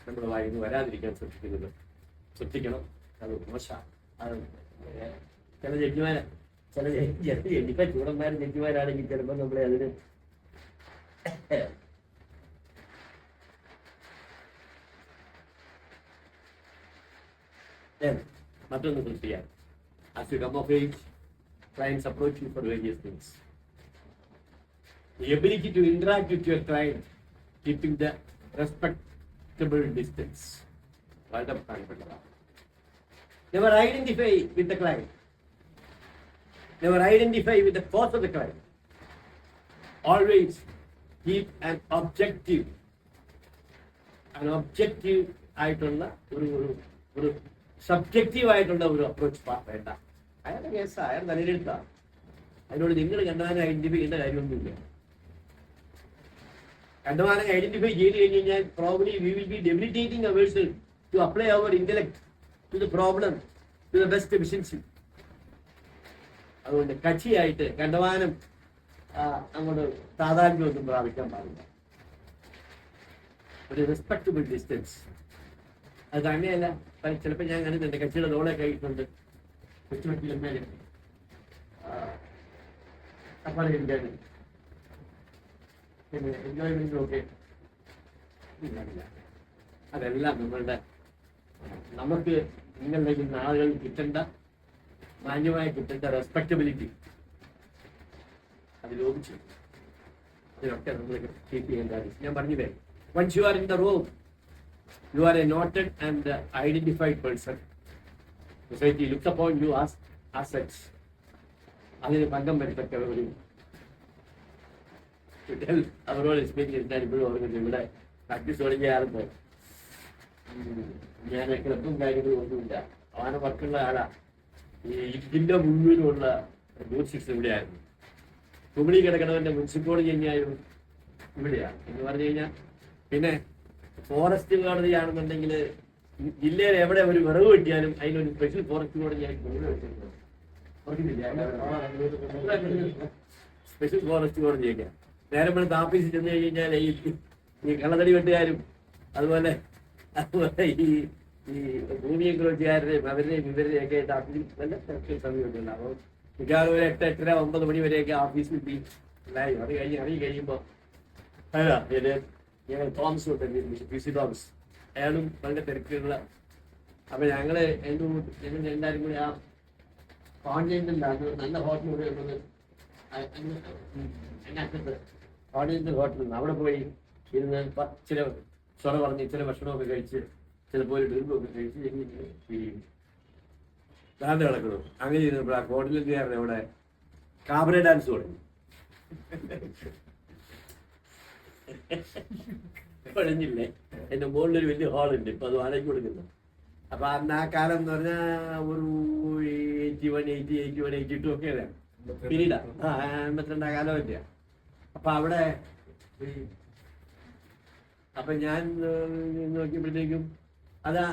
നമ്മുടെ വായിൽ നിന്ന് വരാതിരിക്കാൻ ശ്രദ്ധിക്കണം. അത് മോശമാണ്. അത് ചില ജഡ്ജിമാർ ചൂടന്മാരും ജഡ്ജിമാരാണെങ്കിൽ ചിലപ്പോൾ നമ്മളെ അതിന് മറ്റൊന്ന് ശ്രദ്ധിക്കാം. As you come of age, clients approach you for various things. The ability to interact with your client, keeping the respectable distance. വളരെ പ്രധാനപ്പെട്ടതാണ്. Never identify with the client. Never identify with the cause of the client. Always keep an objective ആയിട്ടുള്ള ഒരു subjective ആയിട്ടുള്ള ഒരു approach വേണ്ട. അയാളുടെ case അയാൾ നിലയിലെടുത്താണ്. അതിനോട് നിങ്ങൾ കണ്ടാലും ഐഡന്റിഫൈ ചെയ്യേണ്ട കാര്യമൊന്നുമില്ല. കണ്ടമാനം ഐഡന്റിഫൈ ചെയ്ത് കഴിഞ്ഞ് കഴിഞ്ഞാൽ probably we will be debilitating ourself to apply our intellect to the problem to the best efficiency. അതുകൊണ്ട് കക്ഷിയായിട്ട് കണ്ടമാനം അങ്ങോട്ട് താതാത്മ്യമൊന്നും പ്രാപിക്കാൻ പാടില്ല. ഒരു റെസ്പെക്ടബിൾ ഡിസ്റ്റൻസ്. അത് തന്നെയല്ല, ചിലപ്പോൾ ഞാൻ കണ്ടിട്ടുണ്ട് കക്ഷിയുടെ തോളെ കഴിക്കുന്നുണ്ട് കൊച്ചുമട്ടിലമ്മേലും അപ്പറിയിക്കാനും പിന്നെ എൻജോയ്മെന്റും ഒക്കെ അതെല്ലാം നമുക്ക് നിങ്ങളുടെ ഈ നാളുകൾ കിട്ടേണ്ട മാന്യമായി കിട്ടേണ്ട റെസ്പെക്ടബിലിറ്റി അത് ലോപിച്ചു. അതിനൊക്കെ നമ്മൾ കീപ്പ് ചെയ്യേണ്ട കാര്യം ഞാൻ പറഞ്ഞില്ലേ. Once you are in the room, you are a noted and identified person. Society looks upon you as assets. അതിന് പങ്കം വരത്തക്ക ഒരു അവരോട് എക്സ്പീരിയൻസ് ഇപ്പോഴും ഓർക്കുന്നത്. ഇവിടെ പ്രാക്ടീസ് തുടങ്ങിയ ആളുണ്ട്, ഞാൻ ക്ലബും കാര്യങ്ങളും ഒന്നുമില്ല, അവനെ വർക്കുള്ള ആളാ. ഈ ഇതിൻ്റെ മുഴുവനുള്ള മ്യൂസിക്സ് ഇവിടെയായിരുന്നു. കുമിളി കിടക്കണവൻ്റെ മുനിസിപ്പാലിറ്റി കഴിഞ്ഞാലും ഇവിടെയാണ് എന്ന് പറഞ്ഞു കഴിഞ്ഞാൽ. പിന്നെ ഫോറസ്റ്റ് കോടതിയാണെന്നുണ്ടെങ്കിൽ ജില്ലയിൽ എവിടെ ഒരു വിറവ് കിട്ടിയാലും അതിനൊരു സ്പെഷ്യൽ ഫോറസ്റ്റ് കോടതിയായിട്ട് സ്പെഷ്യൽ ഫോറസ്റ്റ് കോടതിയൊക്കെ നേരം വേണം ഓഫീസിൽ ചെന്ന് കഴിഞ്ഞാൽ ഈ കള്ളത്തടി വെട്ടുകാരും അതുപോലെ ഈ ഭൂമിയെ കുറിച്ചുകാരുടെയും അവരുടെയും ഇവരുടെയും ഒക്കെ ആയിട്ട് ഓഫീസിൽ നല്ല തിരക്കിൽ സമയമൊക്കെയുണ്ട്. അപ്പോൾ മിക്കവാറും ഒരു 8, 8:30, 9 മണി വരെയൊക്കെ ഓഫീസിൽ ലൈവ്. അത് കഴിഞ്ഞ് ഇറങ്ങി കഴിയുമ്പോൾ ഞങ്ങൾ തോമസ് ഉണ്ട്, പി സി തോമസ്, അയാളും വളരെ തിരക്കുള്ള. അപ്പൊ ഞങ്ങള് ഞങ്ങൾ എല്ലാവരും കൂടി ആ കോണ്ടിനെന്റിലാണ് നല്ല ഹോട്ടൽ കൂടെ ഉള്ളത്, അതിനകത്ത് കോണ്ടിനെന്റൽ ഹോട്ടലുണ്ട്. അവിടെ പോയി ഇരുന്ന് ചില സ്വറ പറഞ്ഞ് ചില ഭക്ഷണമൊക്കെ കഴിച്ച് ചിലപ്പോൾ ഒരു ഡ്രിങ്കൊക്കെ കഴിച്ച് ഈ ദാണ്ട് കിടക്കണം. അങ്ങനെ ഇരുന്നപ്പോൾ ആ കോണ്ടിനെന്റുകാരൻ അവിടെ കാബറേ ഡാൻസ് തുടങ്ങി. കഴിഞ്ഞില്ലേ, എൻ്റെ മുകളിലൊരു വലിയ ഹാളുണ്ട്, ഇപ്പൊ അത് വാടകയ്ക്ക് കൊടുക്കുന്നു. അപ്പൊ അന്ന് ആ കാലം എന്ന് പറഞ്ഞാൽ ഒരു 81, 82 ഒക്കെയാണ് പിന്നീടാ. 82 കാലം പറ്റിയ. അപ്പൊ അവിടെ അപ്പൊ ഞാൻ നോക്കിയപ്പോഴത്തേക്കും അതാ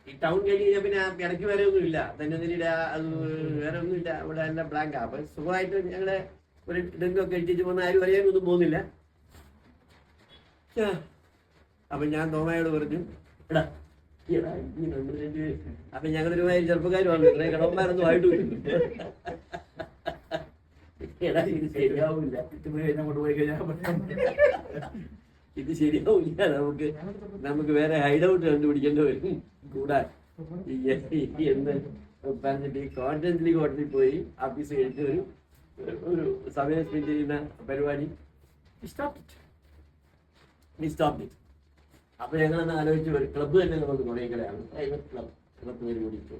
ഈ ടൗൺ കഴിഞ്ഞ് കഴിഞ്ഞാൽ പിന്നെ ഇടയ്ക്ക് വേറെ ഒന്നുമില്ല, തന്നെ അത് വേറെ ഒന്നുമില്ല, അവിടെ എല്ലാം ബ്ലാങ്കാ. അപ്പൊ സുഖമായിട്ട് ഞങ്ങളെ ഒരു ഡ്രിങ്കൊക്കെ കഴിച്ചു പോകുന്ന ആരും അറിയാനൊന്നും പോകുന്നില്ല. അപ്പൊ ഞാൻ തോമയോട് പറഞ്ഞു, എടാ അപ്പൊ ഞങ്ങളൊരുമാതിരി ചെറുപ്പക്കാരുമാണ്, കടവന്മാരൊന്നും ആയിട്ട് എടാ ഇത് ശരിയാവില്ല, ഇത് ശരിയാവില്ല, നമുക്ക് വേറെ ഹൈഡ് ഔട്ട് കണ്ടുപിടിക്കേണ്ടി വരും കൂടാൻ എന്ന് പറഞ്ഞിട്ട് ഈ കോൺഫിഡൻസ്ലി ഹോട്ടലിൽ പോയി ഓഫീസ് കഴിഞ്ഞിട്ട് ഒരു സമയം സ്പെൻഡ് ചെയ്യുന്ന പരിപാടി സ്റ്റോപ്പ്. അപ്പൊ ഞങ്ങളൊന്ന് ആലോചിച്ച് ഒരു ക്ലബ്ബ് തന്നെ നമുക്ക് തുടങ്ങിക്കളയാണ്, ക്ലബ് പേര് കൂടിയിട്ടു.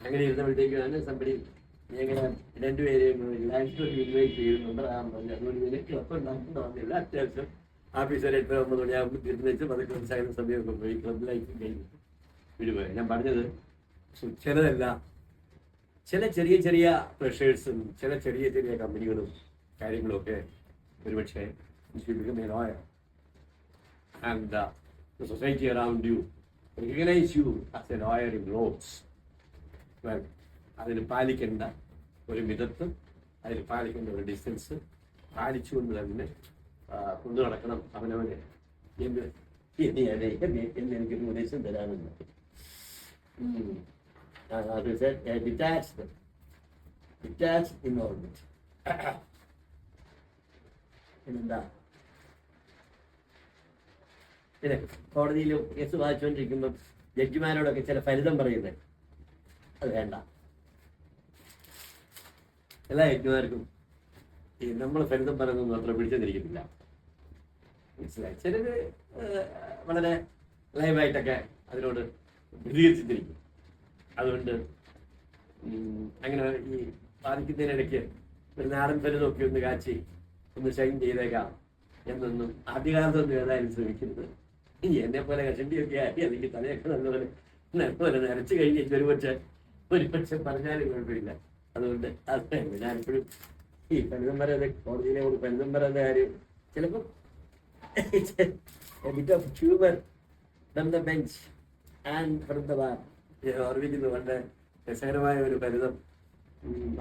അങ്ങനെ ഇരുന്നപ്പോഴത്തേക്കാണ് സംബടി ഞങ്ങൾ രണ്ടുപേരെയും ലാൻഡ്സ്ലോട്ട് ഇൻവൈറ്റ് ചെയ്യുന്നുണ്ട്. അതുകൊണ്ട് ഇതിന് ക്ലബ് ഉണ്ടാകുന്നില്ല. അത്യാവശ്യം ഓഫീസർ 8, 9 മണിയാകുമ്പോൾ തീർന്നു വെച്ച് 11 സമയമൊക്കെ പോയി ക്ലബ് ലൈഫ് കഴിഞ്ഞു വിടുപോയി. ഞാൻ പറഞ്ഞത് ചിലതല്ല, ചില ചെറിയ ചെറിയ പ്രഷേഴ്സും ചില ചെറിയ ചെറിയ കമ്പനികളും കാര്യങ്ങളും ഒക്കെ ഒരുപക്ഷെ lawyer and the society around you recognize you as a lawyer in laws. Well, അതിന് പാലിക്കേണ്ട ഒരു മിതത്വം, അതിന് പാലിക്കേണ്ട ഒരു ഡിസ്റ്റൻസ് പാലിച്ചുകൊണ്ട് തന്നെ കൊണ്ടു നടക്കണം അവനവനെ എന്ന് എനിക്കൊരു ഉപദേശം തരാനുണ്ട്. Detached involvement. പിന്നെന്താ, പിന്നെ കോടതിയിലും കേസ് വായിച്ചുകൊണ്ടിരിക്കുമ്പോൾ ജഡ്ജിമാരോടൊക്കെ ചില ഫലിതം പറയുന്നത് അത് വേണ്ട. എല്ലാ ജഡ്ജിമാർക്കും ഈ നമ്മൾ ഫലിതം പറയുന്നതൊന്നും അത്ര പിടിച്ചെന്നിരിക്കുന്നില്ല, മനസ്സിലായി. ചിലർ വളരെ ലൈവായിട്ടൊക്കെ അതിനോട് പ്രതികരിച്ചിരിക്കും. അതുകൊണ്ട് അങ്ങനെ ഈ ബാധിക്കുന്നതിനിടയ്ക്ക് ഒരു നാടൻ ഫലിതമൊക്കെ ഒന്ന് കാച്ചി ഒന്ന് ഷൈൻ ചെയ്തേക്കാം എന്നൊന്നും ആദ്യകാലത്തൊന്നും ഏതായാലും ശ്രമിക്കരുത്. എന്നെ പോലെ കഷണ്ടിയൊക്കെ ആയി അല്ലെങ്കിൽ തലയൊക്കെ നല്ലപോലെ നരച്ചു കഴിഞ്ഞ് ഒരുപക്ഷെ പറഞ്ഞാലും കുഴപ്പമില്ല. അതുകൊണ്ട് അത് ഞാനിപ്പോഴും ഈ ഫലിതം പറയാതെ കോടതിയിലെ ഫലിതം പറയാത്ത കാര്യം ചിലപ്പോൾ It's a bit of humor from the bench and from the bar. ഓർമ്മിക്കുന്നു വളരെ രസകരമായ ഒരു ഫലിതം.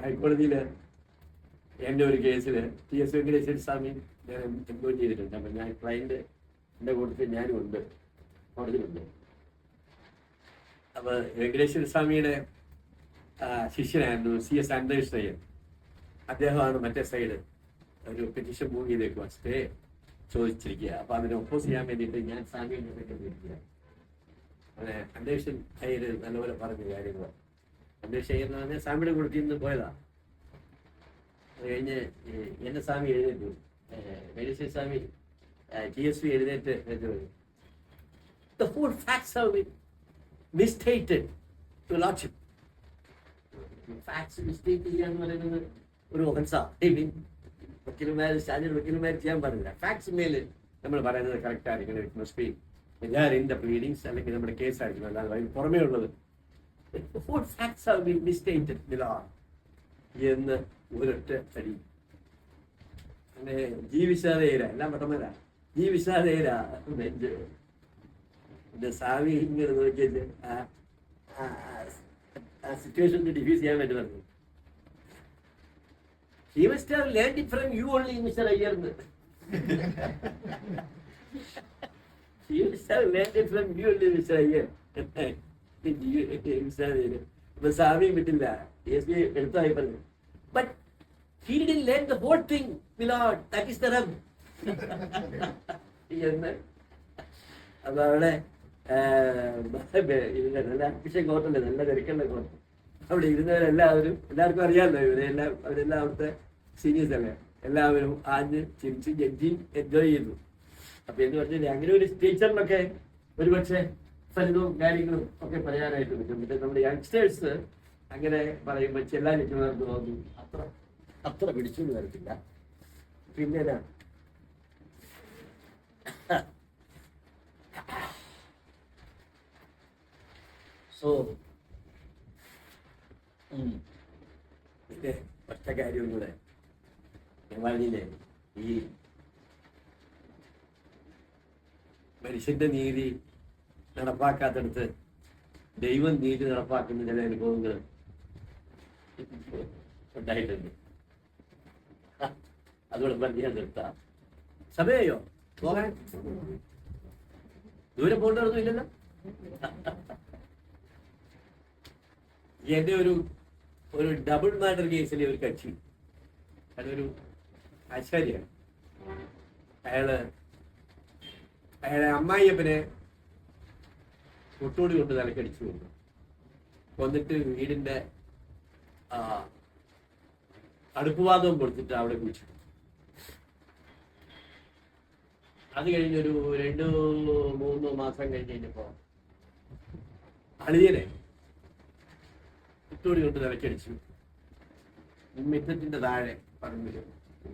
ഹൈക്കോടതിയിൽ എൻ്റെ ഒരു കേസിൽ TS വെങ്കടേശ്വര സ്വാമി ഞാൻ എൻക്വയറി ചെയ്തിട്ടുണ്ട്. അപ്പം ഞാൻ ക്ലയൻറ്റ് എൻ്റെ കൂട്ടത്തിൽ ഞാനും ഉണ്ട്, കോടതിയിലുണ്ട്. അപ്പോൾ വെങ്കടേശ്വര സ്വാമിയുടെ ശിഷ്യനായിരുന്നു CS ആൻഡേഴ്സ് അയ്യർ. അദ്ദേഹമാണ് മറ്റേ സൈഡ് ഒരു പെറ്റീഷൻ മൂവ് ചെയ്തേക്കുക, സ്റ്റേ ചോദിച്ചിരിക്കുക. അപ്പോൾ അതിനെ ഒപ്പോസ് ചെയ്യാൻ വേണ്ടിയിട്ട് ഞാൻ സ്വാമിയുടെ ഇരിക്കുക. അങ്ങനെ അന്വേഷൺ അയ്യർ നല്ലപോലെ പറഞ്ഞ കാര്യങ്ങൾ. അന്വേഷൺ അയ്യർ എന്ന് പറഞ്ഞാൽ സ്വാമിയുടെ കൂട്ടത്തിൽ നിന്ന് പോയതാണ്. അത് കഴിഞ്ഞ് എൻ്റെ സ്വാമി എഴുന്നേറ്റു, വെങ്കടേശ്വര സ്വാമി TSV എഴുന്നേറ്റ് The full facts have been misstated to Lordship. Facts mistake ചെയ്യാന്ന് പറയുന്നത് ഒരു ഒഫൻസാണ്. വക്കീലുമാർ സ്റ്റാൻഡേർഡ് വക്കീലുമാർ ചെയ്യാൻ പാടില്ല. ഫാക്ട്സ് മേല് നമ്മൾ പറയുന്നത് കറക്റ്റ് ആയിരിക്കണം. It must be in the pleadings, അല്ലെങ്കിൽ നമ്മുടെ കേസ് ആയിരിക്കണം. അല്ലാതെ അതിന് പുറമേ ഉള്ളത് ഫാക്ട്സ് ഹാവ് ബീൻ മിസ്റ്റേറ്റഡ് എന്ന് ഒരൊറ്റ അടി. അങ്ങനെ ജീവിച്ചാതേര എല്ലാം പെട്ടെന്നല്ല, ജീവിച്ചാതേര ബെഞ്ച് എൻ്റെ സ്വാമി ഇങ്ങനെ നോക്കിയിട്ട് ആ സിറ്റുവേഷൻ ഡിഫ്യൂസ് ചെയ്യാൻ വേണ്ടി പറഞ്ഞു. He must have learned it from you only, Mr. Iyer. He must have learned it from you only, Mr. Iyer. അപ്പൊ സ്വാമി വിട്ടില്ല, TSV എടുത്തായി പറഞ്ഞു. But he didn't learn the whole thing, Milord. That is the rub. അപ്പൊ അവിടെ നല്ല അഭിഷേക കോട്ടല്ലേ, നല്ല തിരക്കുള്ള കോട്ടം. അവിടെ ഇരുന്നവരെല്ലാവരും, എല്ലാവർക്കും അറിയാമല്ലോ അവരെല്ലാം അവിടുത്തെ സീനിയേഴ്സ് അല്ലേ, എല്ലാവരും ആഞ്ഞ് ചിരിച്ച് ജഡ്ജിയും എൻജോയ് ചെയ്തു. അപ്പൊ എന്ന് പറഞ്ഞാൽ അങ്ങനെ ഒരു ടീച്ചറിനൊക്കെ ഒരുപക്ഷെ ഫലിതവും കാര്യങ്ങളും ഒക്കെ പറയാനായിട്ട് പറ്റും. പക്ഷെ നമ്മുടെ യങ്സ്റ്റേഴ്സ് അങ്ങനെ പറയുമ്പോൾ ചെല്ലാൻ നിൽക്കുന്നവർക്ക് തോന്നും അത്ര പിടിച്ചു വരത്തില്ല. പിന്നെ സോ പിന്നെ ഒറ്റ കാര്യവും കൂടെ ഞാൻ പറഞ്ഞില്ലേ, ഈ മനുഷ്യന്റെ നീതി നടപ്പാക്കാത്തടുത്ത് ദൈവം നീതി നടപ്പാക്കുന്ന ചില അനുഭവങ്ങൾ ഉണ്ടായിട്ടുണ്ട്. അതുകൊണ്ട് പറഞ്ഞാൽ നിർത്താം. സമയയോ പോകാൻ? ദൂരെ പോകേണ്ടതൊന്നും ഇല്ലല്ലോ. എൻ്റെ ഒരു ഡബിൾ മർഡർ കേസിലെ ഒരു കക്ഷി, അതൊരു ആശ്ചര്യമാണ്. അയാളെ അമ്മായിയപ്പനെ തൊട്ടുകൂടി കൊണ്ട് തലക്കടിച്ചു കൊണ്ടു, കൊന്നിട്ട് വീടിന്റെ അടുപ്പുവാദവും കൊടുത്തിട്ട് അവിടെ കുഴിച്ചു. അത് കഴിഞ്ഞൊരു 2-3 മാസം കഴിഞ്ഞപ്പോ അളിയനെ തൊട്ടുകൂടി കൊണ്ട് തലക്കടിച്ചു, മിറ്റത്തിന്റെ താഴെ പറമ്പില്,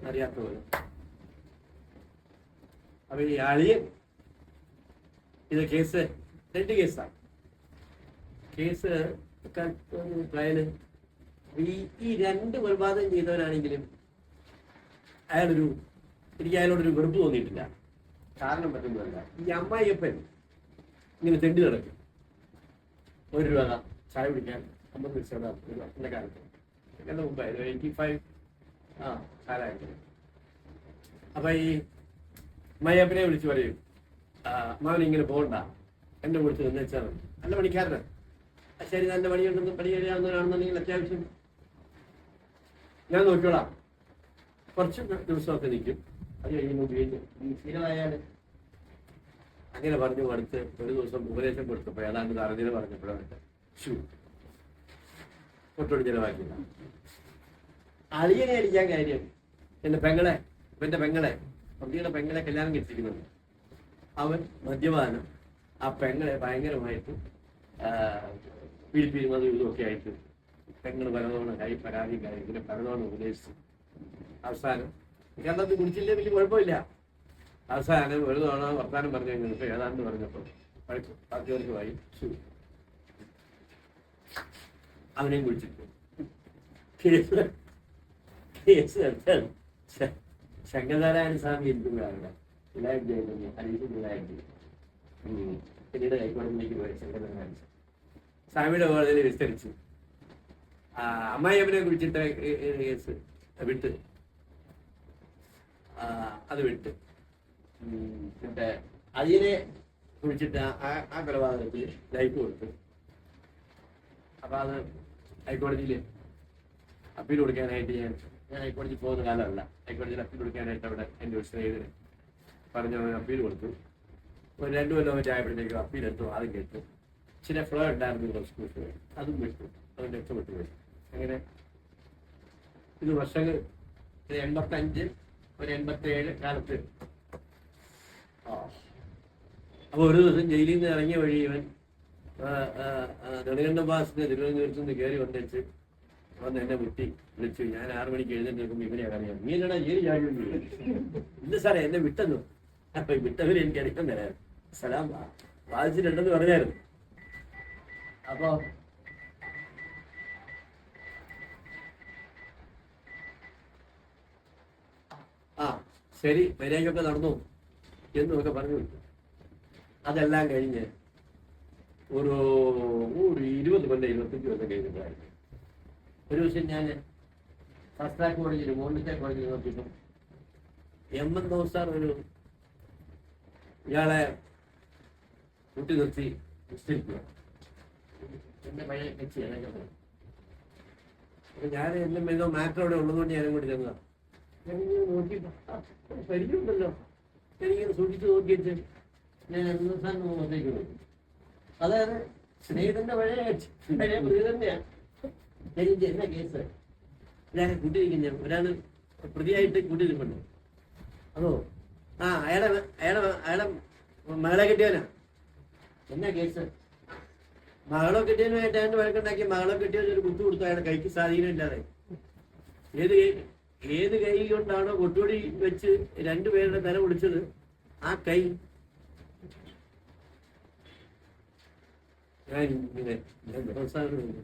അറിയാത്ത പോലെ. അപ്പൊ ഈ അളിയൻ ഇത് കേസ് 2 കേസാണ്. കേസ് പ്ലാന് ഈ 2 കൊലപാതകം ചെയ്തവനാണെങ്കിലും എനിക്ക് അയാളോടൊരു വെറുപ്പ് തോന്നിയിട്ടില്ല. കാരണം പറ്റുന്നതല്ല, ഈ അമ്മായിയപ്പൻ ഇങ്ങനെ തെണ്ടി നടക്കും. 1 രൂപ ചായ കുടിക്കാൻ 50 പൈസ എൻ്റെ കാലത്ത്, എൻ്റെ മുമ്പായിരുന്നു 85 കാലമായിട്ട്. അപ്പൊ ഈ അമ്മായിയപ്പനെ വിളിച്ച് പറയും, അമ്മാവൻ ഇങ്ങനെ പോകണ്ട, എൻ്റെ കൊടുത്ത് നിന്നേച്ചാൽ മതി. നല്ല പണിക്കാരനാണ്. ശരി, നല്ല പണിയുണ്ടെന്ന് പണി കഴിയാവുന്നവരാണെന്നുണ്ടെങ്കിൽ അത്യാവശ്യം ഞാൻ നോക്കിക്കോളാം, കുറച്ച് ദിവസമൊക്കെ നിൽക്കും, അത് കഴിയുമ്പോൾ ഉപയോഗിക്കും, സ്ഥിരമായാൽ. അങ്ങനെ പറഞ്ഞു കൊടുത്ത് ഒരു ദിവസം ഉപദേശം കൊടുത്തപ്പോൾ ഏതാണ്ട് തറഞ്ഞിൽ പറഞ്ഞപ്പോഴാണ് ഒട്ടോട് ചിലവാക്കില്ല. അളിയനെ അടിക്കാൻ കാര്യം എൻ്റെ പെങ്ങളെ പന്തിയുടെ പെങ്ങളെ കല്യാണം കഴിച്ചിരിക്കുന്നുണ്ട്. അവൻ മദ്യപാനം ആ പെങ്ങളെ ഭയങ്കരമായിട്ട് പീഡിപ്പിക്കുന്നതും ഇതുമൊക്കെ ആയിട്ട് പെങ്ങൾ പലതവണ പരാതി കാര്യത്തിന് പലതവണ ഉപദേശിച്ചു. അവസാനം കേരളത്തിൽ കുടിച്ചില്ലേ വലിയ കുഴപ്പമില്ല. അവസാനം ഒരു തവണ വർത്താനം പറഞ്ഞു കഴിഞ്ഞപ്പോൾ ഏതാണ്ട് പറഞ്ഞപ്പോൾ പാർട്ടികൾക്കുമായി അവനെയും കുടിച്ചിട്ടു. കേസ് ശങ്കരനാരായണ സ്വാമി ഇരിക്കുന്നതാണ്. വിലായത്ത് ചെയ്യുന്നു, ഹരീഷ് വിലായത്ത്. പിന്നീട് ഹൈക്കോടതിയിലേക്ക് പോയി ശങ്കരനെ കാണിച്ചു. സ്വാമിയുടെ കോടതിയിൽ വിസ്തരിച്ചു. അമ്മായിയമ്മനെ കുറിച്ചിട്ട് കേസ് വിട്ട്, അത് വിട്ട്. എന്നിട്ട് അതിനെ കുറിച്ചിട്ട് ആ കൊലപാതകത്തിൽ ലൈഫ് കൊടുത്തു. അപ്പൊ അത് ഹൈക്കോടതിയിൽ അപ്പീൽ കൊടുക്കാനായിട്ട് ഞാൻ ഹൈക്കോടതിയിൽ പോകുന്ന കാലമല്ല, ഹൈക്കോടതിയിൽ അപ്പീൽ കൊടുക്കാനായിട്ട് അവിടെ എൻ്റെ ഒരു സ്നേഹിതന് പറഞ്ഞ അപ്പീൽ കൊടുത്തു. ഒരു 2 കൊല്ലം ആയപ്പോഴത്തേക്കും അപ്പീൽ എടുത്തു. ആദ്യം കേട്ടു. ഇച്ചിരി ഫ്ലോ ഉണ്ടായിരുന്നു പ്രോസിക്യൂഷൻ, അതും വിട്ടു. അതും രക്ഷപ്പെട്ടു പോയി. അങ്ങനെ ഇത് വർഷങ്ങൾ 85 ഒരു 87 കാലത്ത്. അപ്പൊ ഒരു ദിവസം ജയിലിൽ നിന്ന് ഇറങ്ങിയ വഴി ഇവൻ നെടുങ്കണ്ടം പാസിന് തിരുവനന്തപുരത്ത് നിന്ന് കയറി വന്നിട്ട് വന്ന് എന്നെ മുട്ടി വിളിച്ചു. ഞാൻ 6 മണിക്ക് എഴുന്നേറ്റ് നിൽക്കുമ്പോൾ ഇവനെ അറിയാം. നീ എന്നടാ ജയിലിൽ ചാടിയൊന്നുമില്ല. ഇല്ല സാറേ, എന്നെ വിട്ടെന്നു. അപ്പൊ വിട്ടവര് എനിക്ക് അറിയാൻ തരാം. സലാം വാദിച്ചിട്ടുണ്ടെന്ന് പറഞ്ഞായിരുന്നു. അപ്പൊ ശരി, മര്യാദയൊക്കെ നടന്നു എന്നൊക്കെ പറഞ്ഞു. അതെല്ലാം കഴിഞ്ഞ് ഒരു 20 കൊല്ലം 25 കൊല്ലം കഴിഞ്ഞിട്ടായിരുന്നു ഒരു ദിവസം ഞാൻ ഫസ്റ്റ് ട്രാക്ക് കോളേജിൽ മോണ്ടിത്തെ കോളേജിൽ നോക്കിയപ്പോൾ എം.എൻ. സാർ ഒരു ഇയാളെ കൂട്ടി നിർത്തി വിസ്തരിക്കുക. എന്റെ പഴയ കച്ചിയാണ്. അപ്പൊ ഞാൻ എന്റെ ഏതോ മാറ്റർ അവിടെ ഉള്ളതുകൊണ്ട് ഞാനും കൂടി ചെന്നതാണ്. ഞാനിങ്ങനെ നോക്കി പരിചയമുണ്ടല്ലോ, എനിക്കിങ്ങനെ സൂക്ഷിച്ച് നോക്കിയിട്ട് ഞാൻ സാറിന് മുഖത്തേക്ക് നോക്കി. അതായത് സ്നേഹിതന്റെ പഴയ പ്രതി തന്നെയാണ്. എനിക്ക് എന്നാ കേസ് ഒരാളെ കൂട്ടിയിരിക്കുന്ന ഒരാൾ പ്രതിയായിട്ട് കൂട്ടിയിരിപ്പുണ്ട്. അതോ അയാളെ മകളെ കിട്ടിയവനാ. എന്നാ കേസ്? മകളെ കിട്ടിയവനുമായിട്ട് അയാൾ വഴക്കുണ്ടാക്കി. മകളെ കിട്ടിയവന് ഒരു കുത്തു കൊടുത്തു. അയാളെ കൈക്ക് സ്വാധീനമില്ലാതെ ഏത് കൈ കൊണ്ടാണോ കൊട്ടുപൊടി വെച്ച് 2 പേരുടെ തല പൊളിച്ചത്, ആ കൈ ഞാൻ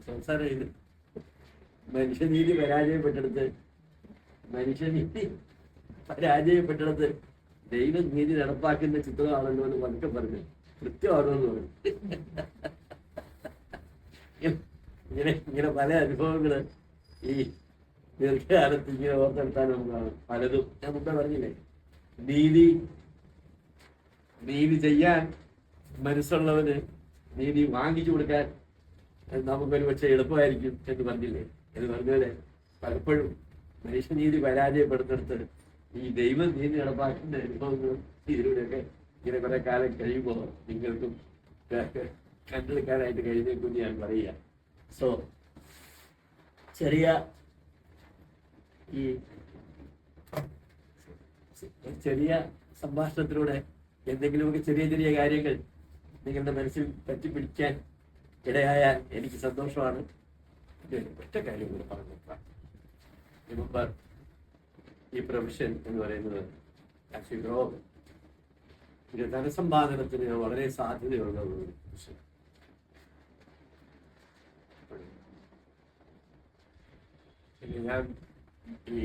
സംസാരം ചെയ്ത് മനുഷ്യനീതി പരാജയപ്പെട്ടെടുത്ത് ദൈവനീതി നടപ്പാക്കുന്ന ചിത്രമാണല്ലോ എന്ന് പതുക്കെ പറഞ്ഞു. കൃത്യമാണോ എന്ന് പറഞ്ഞു. ഇങ്ങനെ പല അനുഭവങ്ങള് ഈ ദീർഘകാലത്ത് ഇങ്ങനെ ഓർത്തെടുത്താൽ നമുക്കാണ് പലതും. ഞാൻ മുമ്പേ പറഞ്ഞില്ലേ, നീതി ചെയ്യാൻ മനസ്സുള്ളവന് നീതി വാങ്ങിച്ചു കൊടുക്കാൻ നമുക്കൊരു പക്ഷെ എളുപ്പമായിരിക്കും എന്ന് പറഞ്ഞില്ലേ. എന്ന് പറഞ്ഞാല് പലപ്പോഴും മനുഷ്യനീതി പരാജയപ്പെടുത്തെടുത്ത് ഈ ദൈവം നീതി നടപ്പാക്കുന്ന അനുഭവങ്ങളും ഇതിലൂടെയൊക്കെ ഇങ്ങനെ കുറെ കാലം കഴിയുമ്പോൾ നിങ്ങൾക്കും കണ്ടെടുക്കാനായിട്ട് കഴിഞ്ഞേക്കും ഞാൻ പറയുക. സോ ചെറിയ സംഭാഷണത്തിലൂടെ എന്തെങ്കിലുമൊക്കെ ചെറിയ കാര്യങ്ങൾ നിങ്ങളുടെ മനസ്സിൽ പറ്റിപ്പിടിക്കാൻ ഇടയായാൽ എനിക്ക് സന്തോഷമാണ്. ഒറ്റ കാര്യം കൂടെ പറഞ്ഞേക്കാം. റിമെമ്പർ, ഈ പ്രൊഫഷൻ എന്ന് പറയുന്നത് ഒരു ധനസമ്പാദനത്തിന് വളരെ സാധ്യതയുള്ള ഒരു പ്രൊഫഷൻ. പിന്നെ ഞാൻ ഈ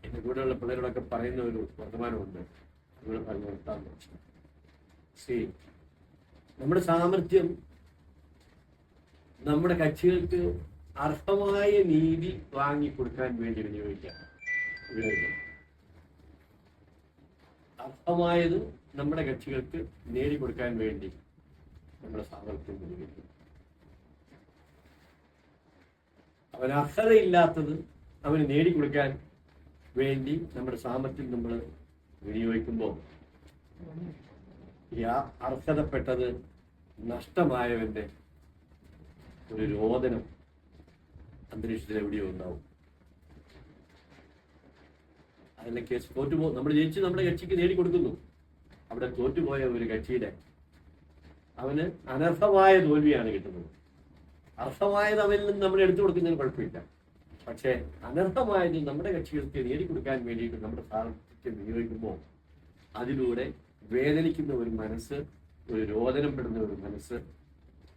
എന്റെ കൂടെയുള്ള പിള്ളേരോടൊക്കെ പറയുന്ന ഒരു വർത്തമാനമുണ്ട്. ഇവിടെ പറഞ്ഞു നിർത്താൻ ശരി, നമ്മുടെ സാമർഥ്യം നമ്മുടെ കക്ഷികൾക്ക് അർഹമായ നീതി വാങ്ങിക്കൊടുക്കാൻ വേണ്ടി ഉപയോഗിക്കാം. അർഹമായത് നമ്മുടെ കക്ഷികൾക്ക് നേടിക്കൊടുക്കാൻ വേണ്ടി നമ്മുടെ സാമർഥ്യം ഉപയോഗിക്കും. അവന് അർഹതയില്ലാത്തത് അവന് നേടിക്കൊടുക്കാൻ വേണ്ടി നമ്മുടെ സാമർഥ്യം നമ്മൾ വിനിയോഗിക്കുമ്പോൾ ഈ അർഹതപ്പെട്ടത് നഷ്ടമായവന്റെ ഒരു രോദനം അന്തരീക്ഷത്തിൽ എവിടെയോ ഉണ്ടാവും. അതിലെ കേസ് നമ്മൾ ജയിച്ച് നമ്മുടെ കക്ഷിക്ക് നേടിക്കൊടുക്കുന്നു. അവിടെ തോറ്റുപോയ ഒരു കക്ഷിയുടെ അവന് അനർഹമായ തോൽവിയാണ് കിട്ടുന്നത്. അർഹമായത് അവനിൽ നിന്ന് നമ്മൾ എടുത്തു കൊടുക്കുന്നതിന് കുഴപ്പമില്ല. പക്ഷെ അനർഹമായത് നമ്മുടെ കക്ഷികൾക്ക് നേടിക്കൊടുക്കാൻ വേണ്ടിയിട്ട് നമ്മുടെ സാമർത്ഥ്യം വിനിയോഗിക്കുമ്പോൾ അതിലൂടെ വേദനിക്കുന്ന ഒരു മനസ്സ്, ഒരു രോദനപ്പെടുന്ന ഒരു മനസ്സ്,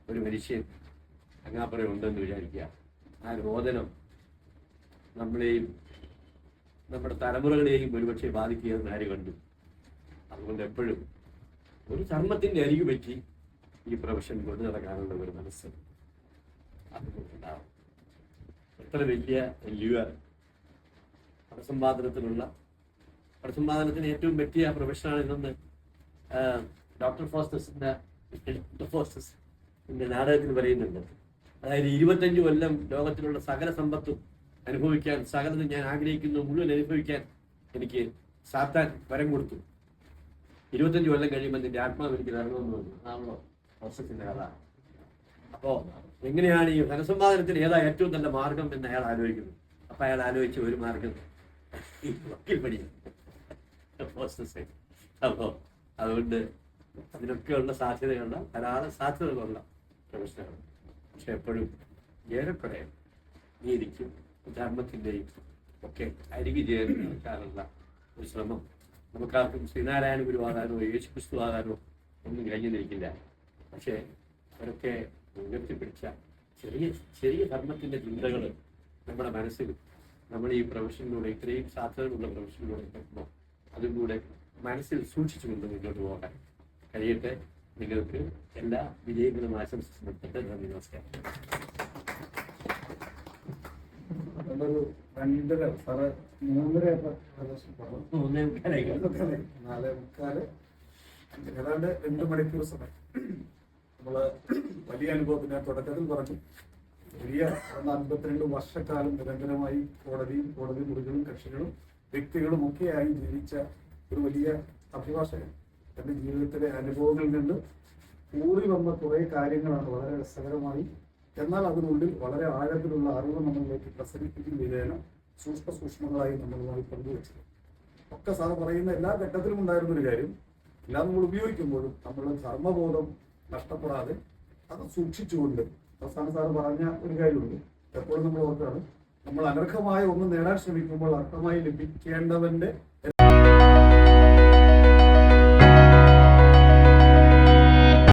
ഒരു മനുഷ്യൻ അങ്ങാപ്പുറം ഉണ്ടെന്ന് വിചാരിക്കുക. ആ രോദനം നമ്മളെയും നമ്മുടെ തലമുറകളെയും ഒരുപക്ഷെ ബാധിക്കുകയെന്ന് ആര് കണ്ടു? അതുകൊണ്ട് എപ്പോഴും ഒരു ചർമ്മത്തിൻ്റെ അരികു പറ്റി ഈ പ്രൊഫഷൻ കൊണ്ട് നടക്കാനുള്ള ഒരു മനസ്സ് അതുകൊണ്ടുണ്ടാവും. എത്ര വലിയ പണസമ്പാദനത്തിന് ഏറ്റവും പറ്റിയ പ്രൊഫഷനാണ് ഇതെന്ന് ഡോക്ടർ ഫോസ്റ്റസിന്റെ നാടകത്തിൽ പറയുന്നുണ്ട്. അതായത് 25 കൊല്ലം ലോകത്തിലുള്ള സകല സമ്പത്തും അനുഭവിക്കാൻ, സകലതും ഞാൻ ആഗ്രഹിക്കുന്നു മുഴുവൻ അനുഭവിക്കാൻ എനിക്ക് സാത്താൻ വരം കൊടുത്തു. 25 കൊല്ലം കഴിയുമ്പോൾ നിന്റെ ആത്മാവ് എനിക്ക് തരണമെന്ന് പറഞ്ഞു. ആണല്ലോ ഫോസ്റ്റസിന്റെ കഥ. അപ്പോ എങ്ങനെയാണ് ഈ ധനസമ്പാദനത്തിന് ഏതാ ഏറ്റവും നല്ല മാർഗം എന്ന് അയാൾ ആലോചിക്കുന്നു. അപ്പൊ അയാൾ ആലോചിച്ച ഒരു മാർഗം ഈ വക്കീൽ പണിയാണ്. അപ്പോ അതുകൊണ്ട് അതിനൊക്കെയുള്ള സാധ്യതയുള്ള ധാരാളം സാധ്യതകളുള്ള പ്രൊഫഷനാണ്. പക്ഷെ എപ്പോഴും ഏറെക്കുറെ നീതിക്കും ധർമ്മത്തിൻ്റെയും ഒക്കെ അരികു ചേർന്ന് നടക്കാനുള്ള ഒരു ശ്രമം നമുക്കാർക്കും ശ്രീനാരായണ ഗുരുവാകാനോ യേശു ക്രിസ്തു ആകാനോ ഒന്നും കഴിഞ്ഞിരിക്കില്ല. പക്ഷേ അവരൊക്കെ ഉയർത്തിപ്പിടിച്ച ചെറിയ ചെറിയ ധർമ്മത്തിൻ്റെ ചിന്തകൾ നമ്മുടെ മനസ്സിൽ നമ്മൾ ഈ പ്രൊഫഷനിലൂടെ, ഇത്രയും സാധ്യതകളുള്ള പ്രൊഫഷനിലൂടെ എത്തുമ്പോൾ അതും കൂടെ മനസ്സിൽ സൂക്ഷിച്ചുകൊണ്ട് മുന്നോട്ട് പോകാൻ കഴിയട്ടെ. നിങ്ങൾക്ക് എല്ലാ വിജയങ്ങളും ആശംസിച്ച് നിർത്തട്ടെ. നന്ദി, നമസ്കാരം. ഒരു 2:30 സാറ് 3:30 4:45 ഏതാണ്ട് 2 മണിക്കൂർ സമയം. നമ്മള് വലിയ അനുഭവത്തിന് തുടക്കത്തിൽ പറഞ്ഞു, വലിയ 52 വർഷക്കാലം നിരന്തരമായി കോടതി മുറികളും കക്ഷികളും വ്യക്തികളും ഒക്കെയായി ജീവിച്ച ഒരു വലിയ അഭിഭാഷകൻ തന്റെ ജീവിതത്തിലെ അനുഭവങ്ങളിൽ നിന്ന് കൂടി വന്ന കുറെ കാര്യങ്ങളാണ് വളരെ രസകരമായി, എന്നാൽ അതിനുള്ളിൽ വളരെ ആഴത്തിലുള്ള അറിവ് നമ്മളിലേക്ക് പ്രസരിപ്പിക്കും വിധേന സൂക്ഷ്മങ്ങളായി നമ്മളുമായി പങ്കുവെച്ചത്. ഒക്കെ സാർ പറയുന്ന എല്ലാ ഘട്ടത്തിലും ഉണ്ടായിരുന്നൊരു കാര്യം, എല്ലാം നമ്മൾ ഉപയോഗിക്കുമ്പോഴും നമ്മളുടെ ധർമ്മബോധം നഷ്ടപ്പെടാതെ അത് സൂക്ഷിച്ചുകൊണ്ട്, അവസാനം സാറ് പറഞ്ഞ ഒരു കാര്യമുണ്ട്, എപ്പോഴും നമ്മൾ ഓർക്കാണ്, നമ്മൾ അനർഹമായ ഒന്ന് നേടാൻ ശ്രമിക്കുമ്പോൾ അർഹമായി ലഭിക്കേണ്ടവന്റെ